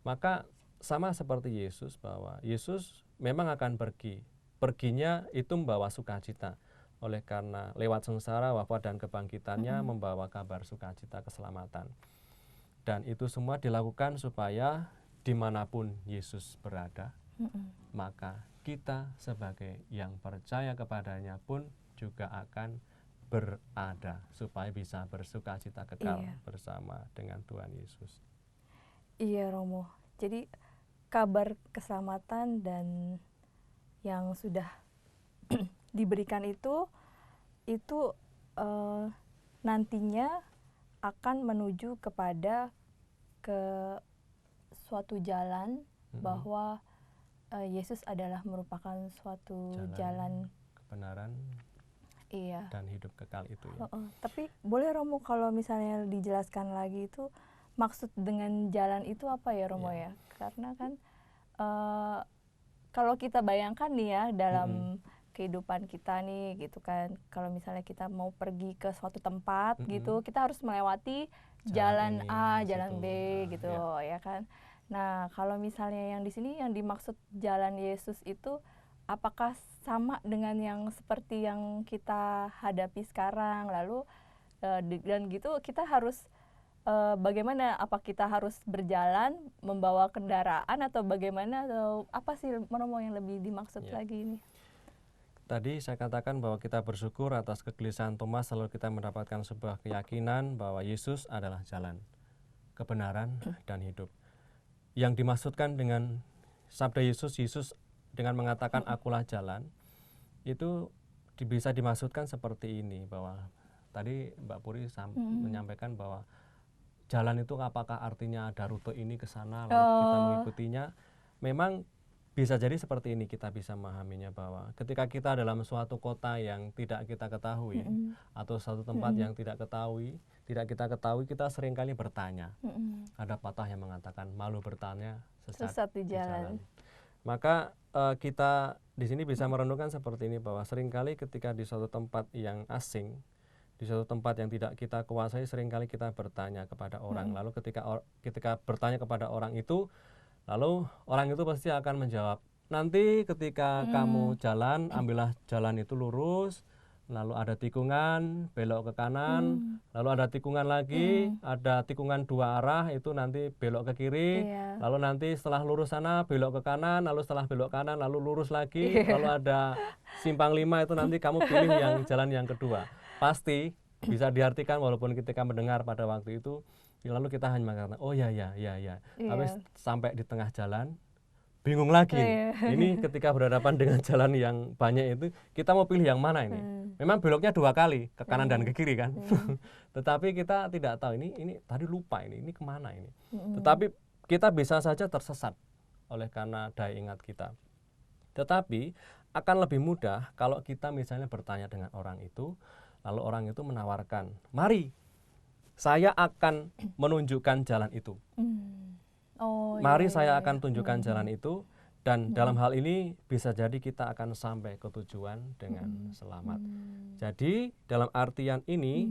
Maka sama seperti Yesus, bahwa Yesus memang akan pergi. Perginya itu membawa sukacita. Oleh karena lewat sengsara, wafat, dan kebangkitannya membawa kabar sukacita keselamatan. Dan itu semua dilakukan supaya dimanapun Yesus berada, maka kita sebagai yang percaya kepadanya pun juga akan berada, supaya bisa bersukacita kekal bersama dengan Tuhan Yesus. Iya Romo, jadi kabar keselamatan dan yang sudah diberikan itu nantinya akan menuju kepada ke suatu jalan bahwa Yesus adalah merupakan suatu jalan kebenaran dan hidup kekal itu ya. Tapi boleh Romo kalau misalnya dijelaskan lagi itu maksud dengan jalan itu apa ya Romo ya? Karena kan kalau kita bayangkan nih ya dalam kehidupan kita nih gitu kan, kalau misalnya kita mau pergi ke suatu tempat gitu, kita harus melewati jalan A, jalan B gitu ya kan. Nah, kalau misalnya yang di sini yang dimaksud jalan Yesus itu apakah sama dengan yang seperti yang kita hadapi sekarang? Lalu dan gitu kita harus bagaimana, apa kita harus berjalan membawa kendaraan atau bagaimana, atau apa sih Romo yang lebih dimaksud lagi ini? Tadi saya katakan bahwa kita bersyukur atas kegelisahan Thomas, lalu kita mendapatkan sebuah keyakinan bahwa Yesus adalah jalan, kebenaran, dan hidup. Yang dimaksudkan dengan sabda Yesus dengan mengatakan akulah jalan, itu bisa dimaksudkan seperti ini, bahwa tadi Mbak Puri menyampaikan bahwa jalan itu apakah artinya ada rute ini ke sana lalu kita mengikutinya. Memang bisa jadi seperti ini, kita bisa memahaminya bahwa ketika kita dalam suatu kota yang tidak kita ketahui atau suatu tempat yang tidak kita ketahui, kita seringkali bertanya. Ada patah yang mengatakan malu bertanya sesat di jalan. Maka kita di sini bisa merenungkan seperti ini, bahwa seringkali ketika di suatu tempat yang asing, di suatu tempat yang tidak kita kuasai, seringkali kita bertanya kepada orang. Lalu ketika bertanya kepada orang itu, lalu orang itu pasti akan menjawab, nanti ketika kamu jalan, ambillah jalan itu lurus, lalu ada tikungan, belok ke kanan, lalu ada tikungan lagi, ada tikungan dua arah, itu nanti belok ke kiri, Iya. lalu nanti setelah lurus sana belok ke kanan, lalu setelah belok kanan lalu lurus lagi, lalu ada simpang 5 itu nanti kamu pilih yang jalan yang kedua. Pasti bisa diartikan walaupun ketika mendengar pada waktu itu, lalu kita hanya mengatakan, oh ya ya ya ya. Tapi Iya. sampai di tengah jalan bingung lagi. Iya. Ini ketika berhadapan dengan jalan yang banyak itu, kita mau pilih yang mana ini? Memang beloknya 2 kali, ke kanan dan ke kiri kan. Tetapi kita tidak tahu ini tadi lupa ini kemana ini. Tetapi kita bisa saja tersesat oleh karena daya ingat kita. Tetapi akan lebih mudah kalau kita misalnya bertanya dengan orang itu, lalu orang itu menawarkan, mari saya akan menunjukkan jalan itu. Oh, Mari iya, saya iya, akan iya. tunjukkan jalan itu, dan dalam hal ini bisa jadi kita akan sampai ke tujuan dengan selamat. Jadi dalam artian ini,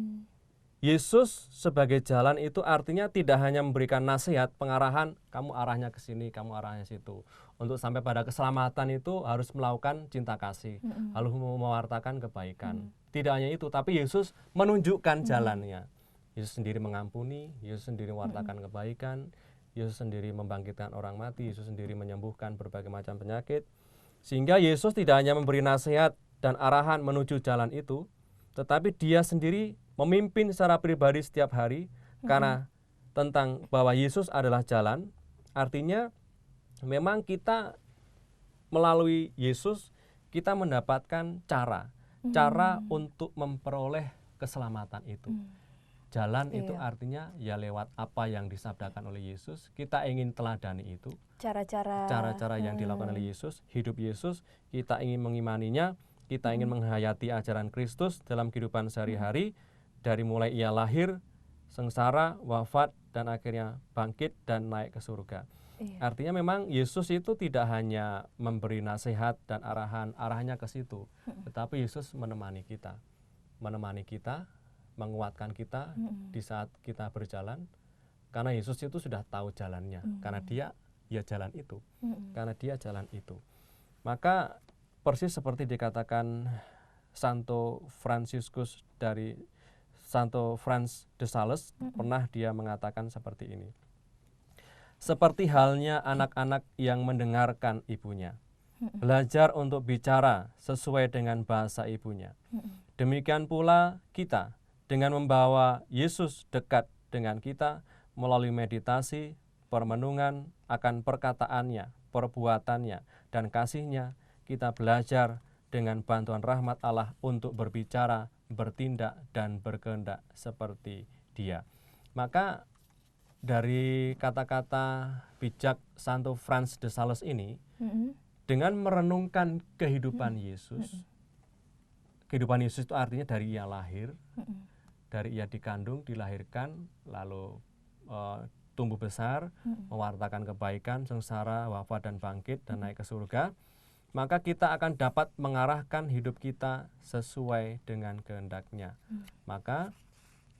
Yesus sebagai jalan itu artinya tidak hanya memberikan nasihat, pengarahan, kamu arahnya ke sini, kamu arahnya situ. Untuk sampai pada keselamatan itu harus melakukan cinta kasih, harus mewartakan kebaikan. Tidak hanya itu, tapi Yesus menunjukkan jalannya. Yesus sendiri mengampuni, Yesus sendiri mewartakan kebaikan, Yesus sendiri membangkitkan orang mati, Yesus sendiri menyembuhkan berbagai macam penyakit. Sehingga Yesus tidak hanya memberi nasihat dan arahan menuju jalan itu, tetapi dia sendiri memimpin secara pribadi setiap hari, karena tentang bahwa Yesus adalah jalan, artinya memang kita melalui Yesus, kita mendapatkan cara untuk memperoleh keselamatan itu. Jalan itu artinya ya lewat apa yang disabdakan oleh Yesus, kita ingin teladani itu. Cara-cara yang dilakukan oleh Yesus, hidup Yesus, kita ingin mengimaninya, kita ingin menghayati ajaran Kristus dalam kehidupan sehari-hari, dari mulai ia lahir, sengsara, wafat, dan akhirnya bangkit dan naik ke surga. Artinya memang Yesus itu tidak hanya memberi nasihat dan arahnya ke situ, tetapi Yesus menemani kita, menguatkan kita di saat kita berjalan, karena Yesus itu sudah tahu jalannya, karena dia ya jalan itu, karena dia jalan itu. Maka persis seperti dikatakan Santo Franciscus dari Santo Franz de Sales, pernah dia mengatakan seperti ini. Seperti halnya anak-anak yang mendengarkan ibunya, belajar untuk bicara sesuai dengan bahasa ibunya. Demikian pula kita, dengan membawa Yesus dekat dengan kita melalui meditasi, permenungan akan perkataannya, perbuatannya, dan kasihnya, kita belajar dengan bantuan rahmat Allah untuk berbicara, bertindak, dan berkehendak seperti Dia. Maka dari kata-kata bijak Santo Franz de Sales ini, dengan merenungkan kehidupan Yesus, kehidupan Yesus itu artinya dari ia lahir, dari ia dikandung, dilahirkan, lalu tumbuh besar, mewartakan kebaikan, sengsara, wafat, dan bangkit, dan naik ke surga. Maka kita akan dapat mengarahkan hidup kita sesuai dengan kehendak-Nya. Maka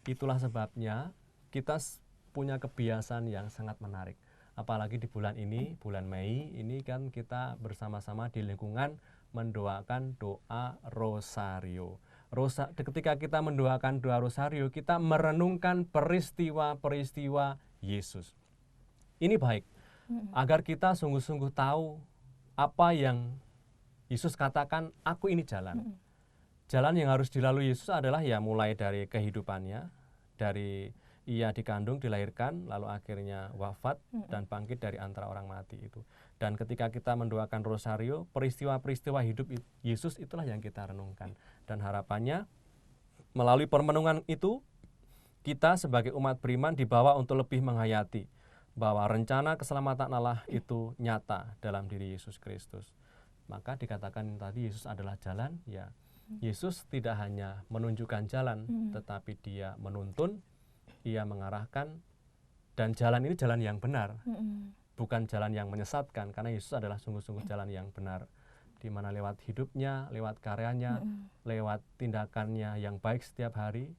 itulah sebabnya kita punya kebiasaan yang sangat menarik. Apalagi di bulan ini, bulan Mei, ini kan kita bersama-sama di lingkungan mendoakan doa rosario. Ketika kita mendoakan doa rosario, kita merenungkan peristiwa-peristiwa Yesus. Ini baik, agar kita sungguh-sungguh tahu apa yang Yesus katakan, aku ini jalan. Jalan yang harus dilalui Yesus adalah ya mulai dari kehidupannya, dari ia dikandung, dilahirkan, lalu akhirnya wafat dan bangkit dari antara orang mati itu. Dan ketika kita mendoakan rosario, peristiwa-peristiwa hidup Yesus itulah yang kita renungkan. Dan harapannya melalui permenungan itu, kita sebagai umat beriman dibawa untuk lebih menghayati bahwa rencana keselamatan Allah itu nyata dalam diri Yesus Kristus. Maka dikatakan tadi Yesus adalah jalan, ya. Yesus tidak hanya menunjukkan jalan, tetapi Dia menuntun, Ia mengarahkan, dan jalan ini jalan yang benar, bukan jalan yang menyesatkan, karena Yesus adalah sungguh-sungguh jalan yang benar, di mana lewat hidupnya, lewat karyanya, lewat tindakannya yang baik setiap hari,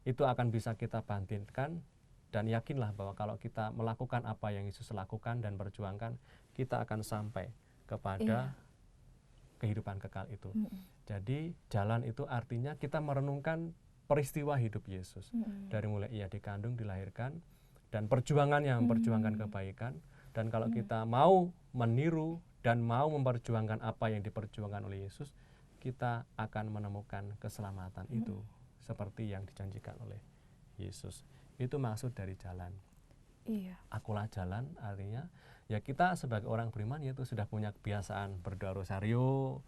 itu akan bisa kita bangkitkan, dan yakinlah bahwa kalau kita melakukan apa yang Yesus lakukan dan perjuangkan, kita akan sampai kepada kehidupan kekal itu. Jadi jalan itu artinya kita merenungkan peristiwa hidup Yesus. Dari mulai ia dikandung, dilahirkan, dan perjuangannya memperjuangkan kebaikan. Dan kalau kita mau meniru dan mau memperjuangkan apa yang diperjuangkan oleh Yesus, kita akan menemukan keselamatan itu seperti yang dijanjikan oleh Yesus. Itu maksud dari jalan. Iya. Akulah jalan artinya ya kita sebagai orang beriman yaitu sudah punya kebiasaan berdoa rosario,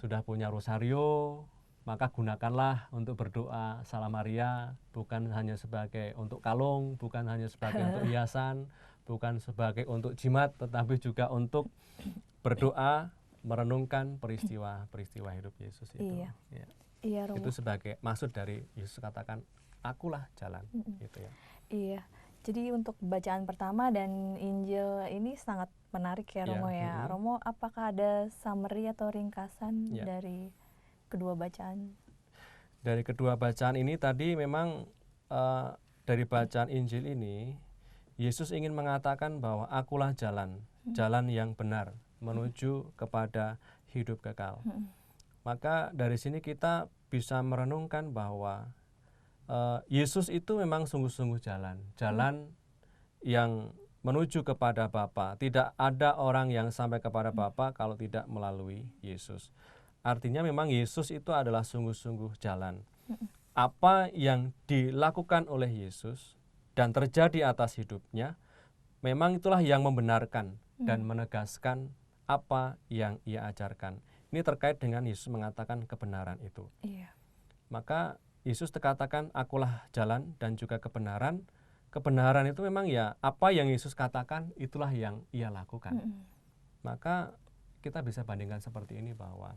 sudah punya rosario, maka gunakanlah untuk berdoa Salam Maria, bukan hanya sebagai untuk kalung, bukan hanya sebagai untuk hiasan, bukan sebagai untuk jimat, tetapi juga untuk berdoa merenungkan peristiwa hidup Yesus itu. Iya. Ya. Iya, Romo. Itu sebagai maksud dari Yesus katakan akulah jalan gitu ya. Iya. Jadi untuk bacaan pertama dan Injil ini sangat menarik ya, Romo ya. Romo, apakah ada summary atau ringkasan dari kedua bacaan? Dari kedua bacaan ini tadi memang dari bacaan Injil ini Yesus ingin mengatakan bahwa akulah jalan, jalan yang benar menuju kepada hidup kekal. Maka dari sini kita bisa merenungkan bahwa Yesus itu memang sungguh-sungguh jalan yang menuju kepada Bapa. Tidak ada orang yang sampai kepada Bapa kalau tidak melalui Yesus. Artinya memang Yesus itu adalah sungguh-sungguh jalan. Apa yang dilakukan oleh Yesus dan terjadi atas hidupnya, memang itulah yang membenarkan dan menegaskan apa yang ia ajarkan. Ini terkait dengan Yesus mengatakan kebenaran itu. Iya. Maka Yesus katakan akulah jalan dan juga kebenaran. Kebenaran itu memang ya apa yang Yesus katakan itulah yang ia lakukan. Maka kita bisa bandingkan seperti ini bahwa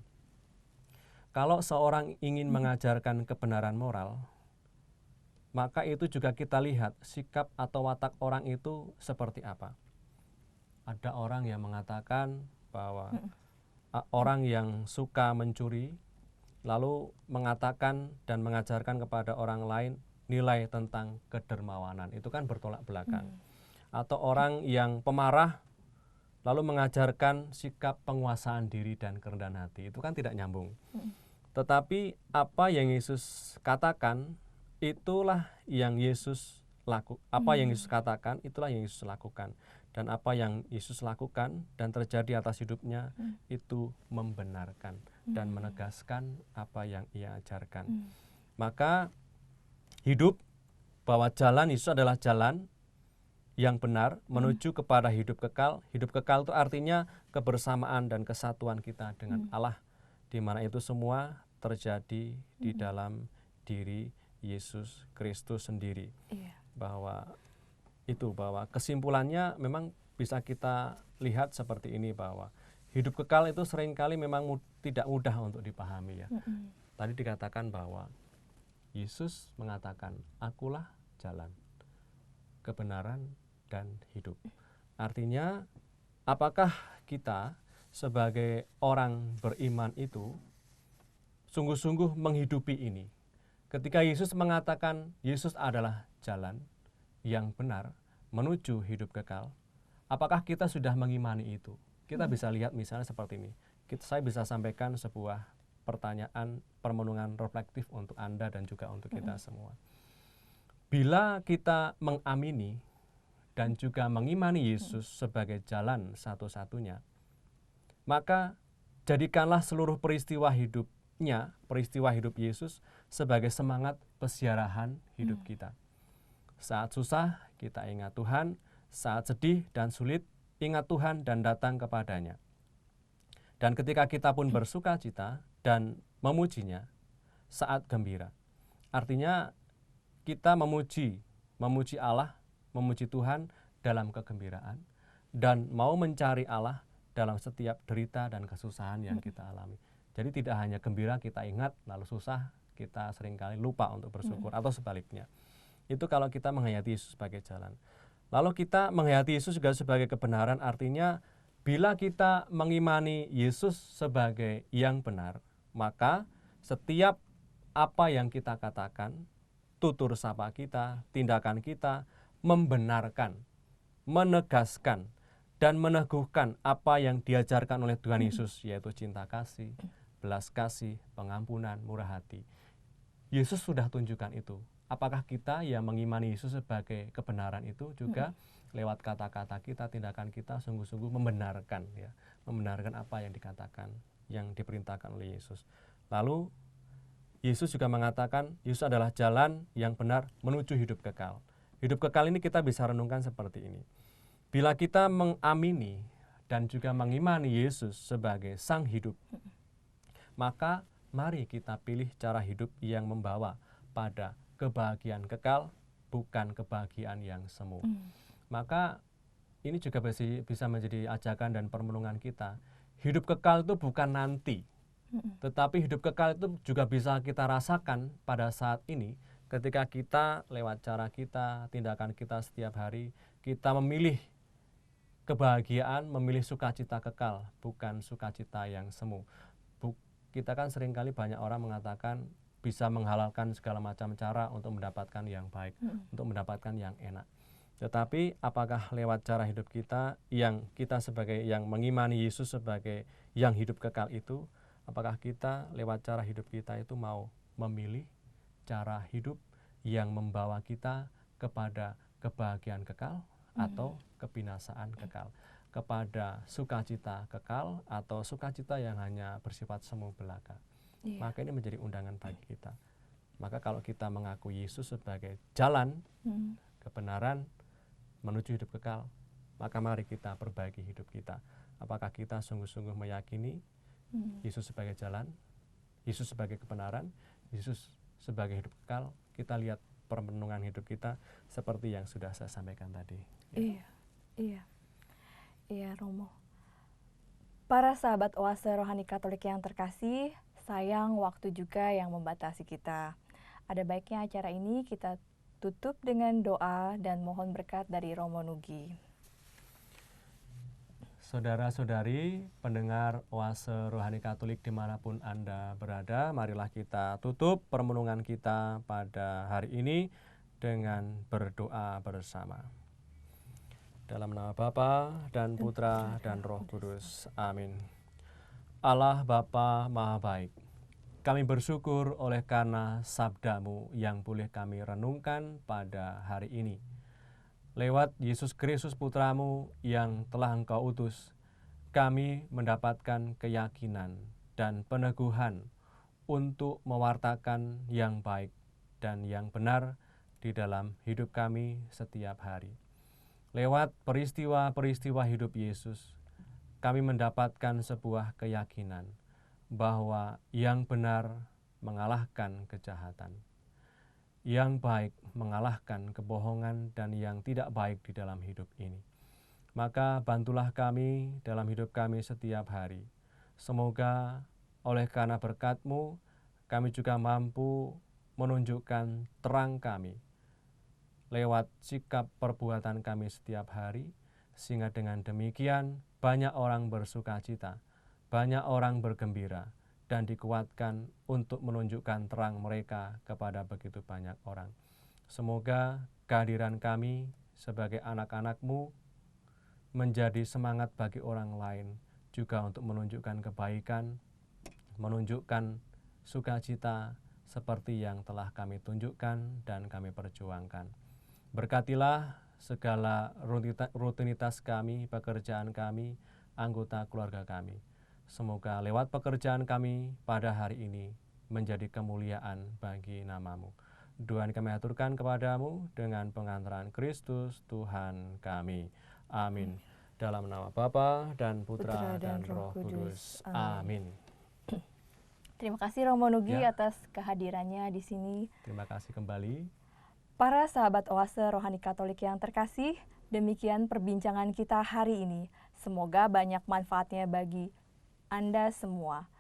kalau seorang ingin mengajarkan kebenaran moral, maka itu juga kita lihat sikap atau watak orang itu seperti apa. Ada orang yang mengatakan bahwa orang yang suka mencuri lalu mengatakan dan mengajarkan kepada orang lain nilai tentang kedermawanan, itu kan bertolak belakang. Atau orang yang pemarah lalu mengajarkan sikap penguasaan diri dan kerendahan hati, itu kan tidak nyambung. Tetapi apa yang Yesus katakan itulah yang Yesus apa yang Yesus katakan itulah yang Yesus lakukan, dan apa yang Yesus lakukan dan terjadi atas hidupnya itu membenarkan dan menegaskan apa yang ia ajarkan. Maka hidup bahwa jalan Yesus adalah jalan yang benar menuju kepada hidup kekal. Hidup kekal itu artinya kebersamaan dan kesatuan kita dengan Allah, di mana itu semua terjadi di dalam diri Yesus Kristus sendiri. Bahwa kesimpulannya memang bisa kita lihat seperti ini, bahwa hidup kekal itu seringkali memang tidak mudah untuk dipahami ya. Tadi dikatakan bahwa Yesus mengatakan akulah jalan, kebenaran, dan hidup. Artinya apakah kita sebagai orang beriman itu sungguh-sungguh menghidupi ini? Ketika Yesus mengatakan Yesus adalah jalan yang benar menuju hidup kekal, apakah kita sudah mengimani itu? Kita bisa lihat misalnya seperti ini. Saya bisa sampaikan sebuah pertanyaan permenungan reflektif untuk Anda dan juga untuk kita semua. Bila kita mengamini dan juga mengimani Yesus sebagai jalan satu-satunya, maka jadikanlah seluruh peristiwa hidupnya, peristiwa hidup Yesus sebagai semangat pesiarahan hidup kita. Saat susah, kita ingat Tuhan. Saat sedih dan sulit, ingat Tuhan dan datang kepadanya. Dan ketika kita pun bersuka cita dan memujinya saat gembira. Artinya kita memuji Allah, memuji Tuhan dalam kegembiraan, dan mau mencari Allah dalam setiap derita dan kesusahan yang kita alami. Jadi tidak hanya gembira kita ingat, lalu susah kita seringkali lupa untuk bersyukur, atau sebaliknya. Itu kalau kita menghayati Yesus sebagai jalan. Lalu kita menghayati Yesus juga sebagai kebenaran, artinya bila kita mengimani Yesus sebagai yang benar, maka setiap apa yang kita katakan, tutur sapa kita, tindakan kita, membenarkan, menegaskan, dan meneguhkan apa yang diajarkan oleh Tuhan Yesus, yaitu cinta kasih, belas kasih, pengampunan, murah hati. Yesus sudah tunjukkan itu. Apakah kita yang mengimani Yesus sebagai kebenaran itu juga lewat kata-kata kita, tindakan kita sungguh-sungguh membenarkan, ya, membenarkan apa yang dikatakan, yang diperintahkan oleh Yesus. Lalu Yesus juga mengatakan Yesus adalah jalan yang benar menuju hidup kekal. Hidup kekal ini kita bisa renungkan seperti ini. Bila kita mengamini dan juga mengimani Yesus sebagai sang hidup, maka mari kita pilih cara hidup yang membawa pada kebahagiaan kekal, bukan kebahagiaan yang semu. Maka ini juga bisa menjadi ajakan dan permenungan kita. Hidup kekal itu bukan nanti, tetapi hidup kekal itu juga bisa kita rasakan pada saat ini, ketika kita lewat cara kita, tindakan kita setiap hari, kita memilih kebahagiaan, memilih sukacita kekal, bukan sukacita yang semu. Kita kan seringkali banyak orang mengatakan bisa menghalalkan segala macam cara untuk mendapatkan yang baik, untuk mendapatkan yang enak. Tetapi apakah lewat cara hidup kita yang kita sebagai yang mengimani Yesus sebagai yang hidup kekal itu, apakah kita lewat cara hidup kita itu mau memilih cara hidup yang membawa kita kepada kebahagiaan kekal atau kebinasaan kekal, kepada sukacita kekal atau sukacita yang hanya bersifat semu belaka. Maka ini menjadi undangan bagi kita. Maka kalau kita mengaku Yesus sebagai jalan kebenaran menuju hidup kekal, maka mari kita perbaiki hidup kita. Apakah kita sungguh-sungguh meyakini Yesus sebagai jalan, Yesus sebagai kebenaran, Yesus sebagai hidup kekal? Kita lihat permenungan hidup kita seperti yang sudah saya sampaikan tadi. Iya, Romo. Para sahabat Oase Rohani Katolik yang terkasih, sayang waktu juga yang membatasi kita. Ada baiknya acara ini kita tutup dengan doa dan mohon berkat dari Romo Nugi. Saudara-saudari pendengar Oase Rohani Katolik dimanapun Anda berada, marilah kita tutup permenungan kita pada hari ini dengan berdoa bersama. Dalam nama Bapa dan Putra dan Roh Kudus. Amin. Allah Bapa Maha Baik, kami bersyukur oleh karena sabda-Mu yang boleh kami renungkan pada hari ini. Lewat Yesus Kristus Putra-Mu yang telah Engkau utus, kami mendapatkan keyakinan dan peneguhan untuk mewartakan yang baik dan yang benar di dalam hidup kami setiap hari. Lewat peristiwa-peristiwa hidup Yesus, kami mendapatkan sebuah keyakinan bahwa yang benar mengalahkan kejahatan, yang baik mengalahkan kebohongan, dan yang tidak baik di dalam hidup ini. Maka bantulah kami dalam hidup kami setiap hari. Semoga oleh karena berkat-Mu, kami juga mampu menunjukkan terang kami lewat sikap perbuatan kami setiap hari, sehingga dengan demikian banyak orang bersuka cita, banyak orang bergembira, dan dikuatkan untuk menunjukkan terang mereka kepada begitu banyak orang. Semoga kehadiran kami sebagai anak-anak-Mu menjadi semangat bagi orang lain, juga untuk menunjukkan kebaikan, menunjukkan sukacita seperti yang telah kami tunjukkan dan kami perjuangkan. Berkatilah segala rutinitas kami, pekerjaan kami, anggota keluarga kami. Semoga lewat pekerjaan kami pada hari ini menjadi kemuliaan bagi nama-Mu. Doa yang kami aturkan kepadamu dengan pengantaran Kristus Tuhan kami. Amin. Dalam nama Bapa dan Putra dan Roh Kudus. Amin. Terima kasih Romo Nugi atas kehadirannya di sini. Terima kasih kembali. Para sahabat Oase Rohani Katolik yang terkasih, demikian perbincangan kita hari ini. Semoga banyak manfaatnya bagi Anda semua.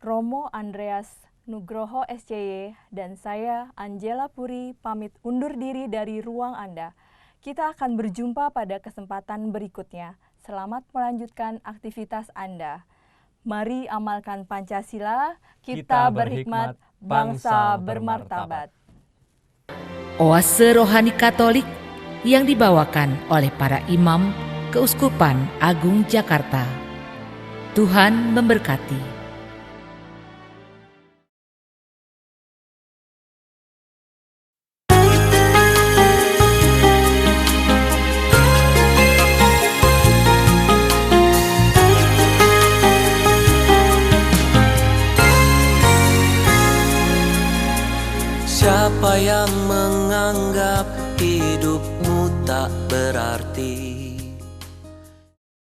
Romo Andreas Nugroho SCY dan saya Angela Puri pamit undur diri dari ruang Anda. Kita akan berjumpa pada kesempatan berikutnya. Selamat melanjutkan aktivitas Anda. Mari amalkan Pancasila, kita berhikmat, bangsa bermartabat. Oase Rohani Katolik yang dibawakan oleh para imam, Keuskupan Agung Jakarta. Tuhan memberkati. Siapa yang menganggap hidupmu tak berarti?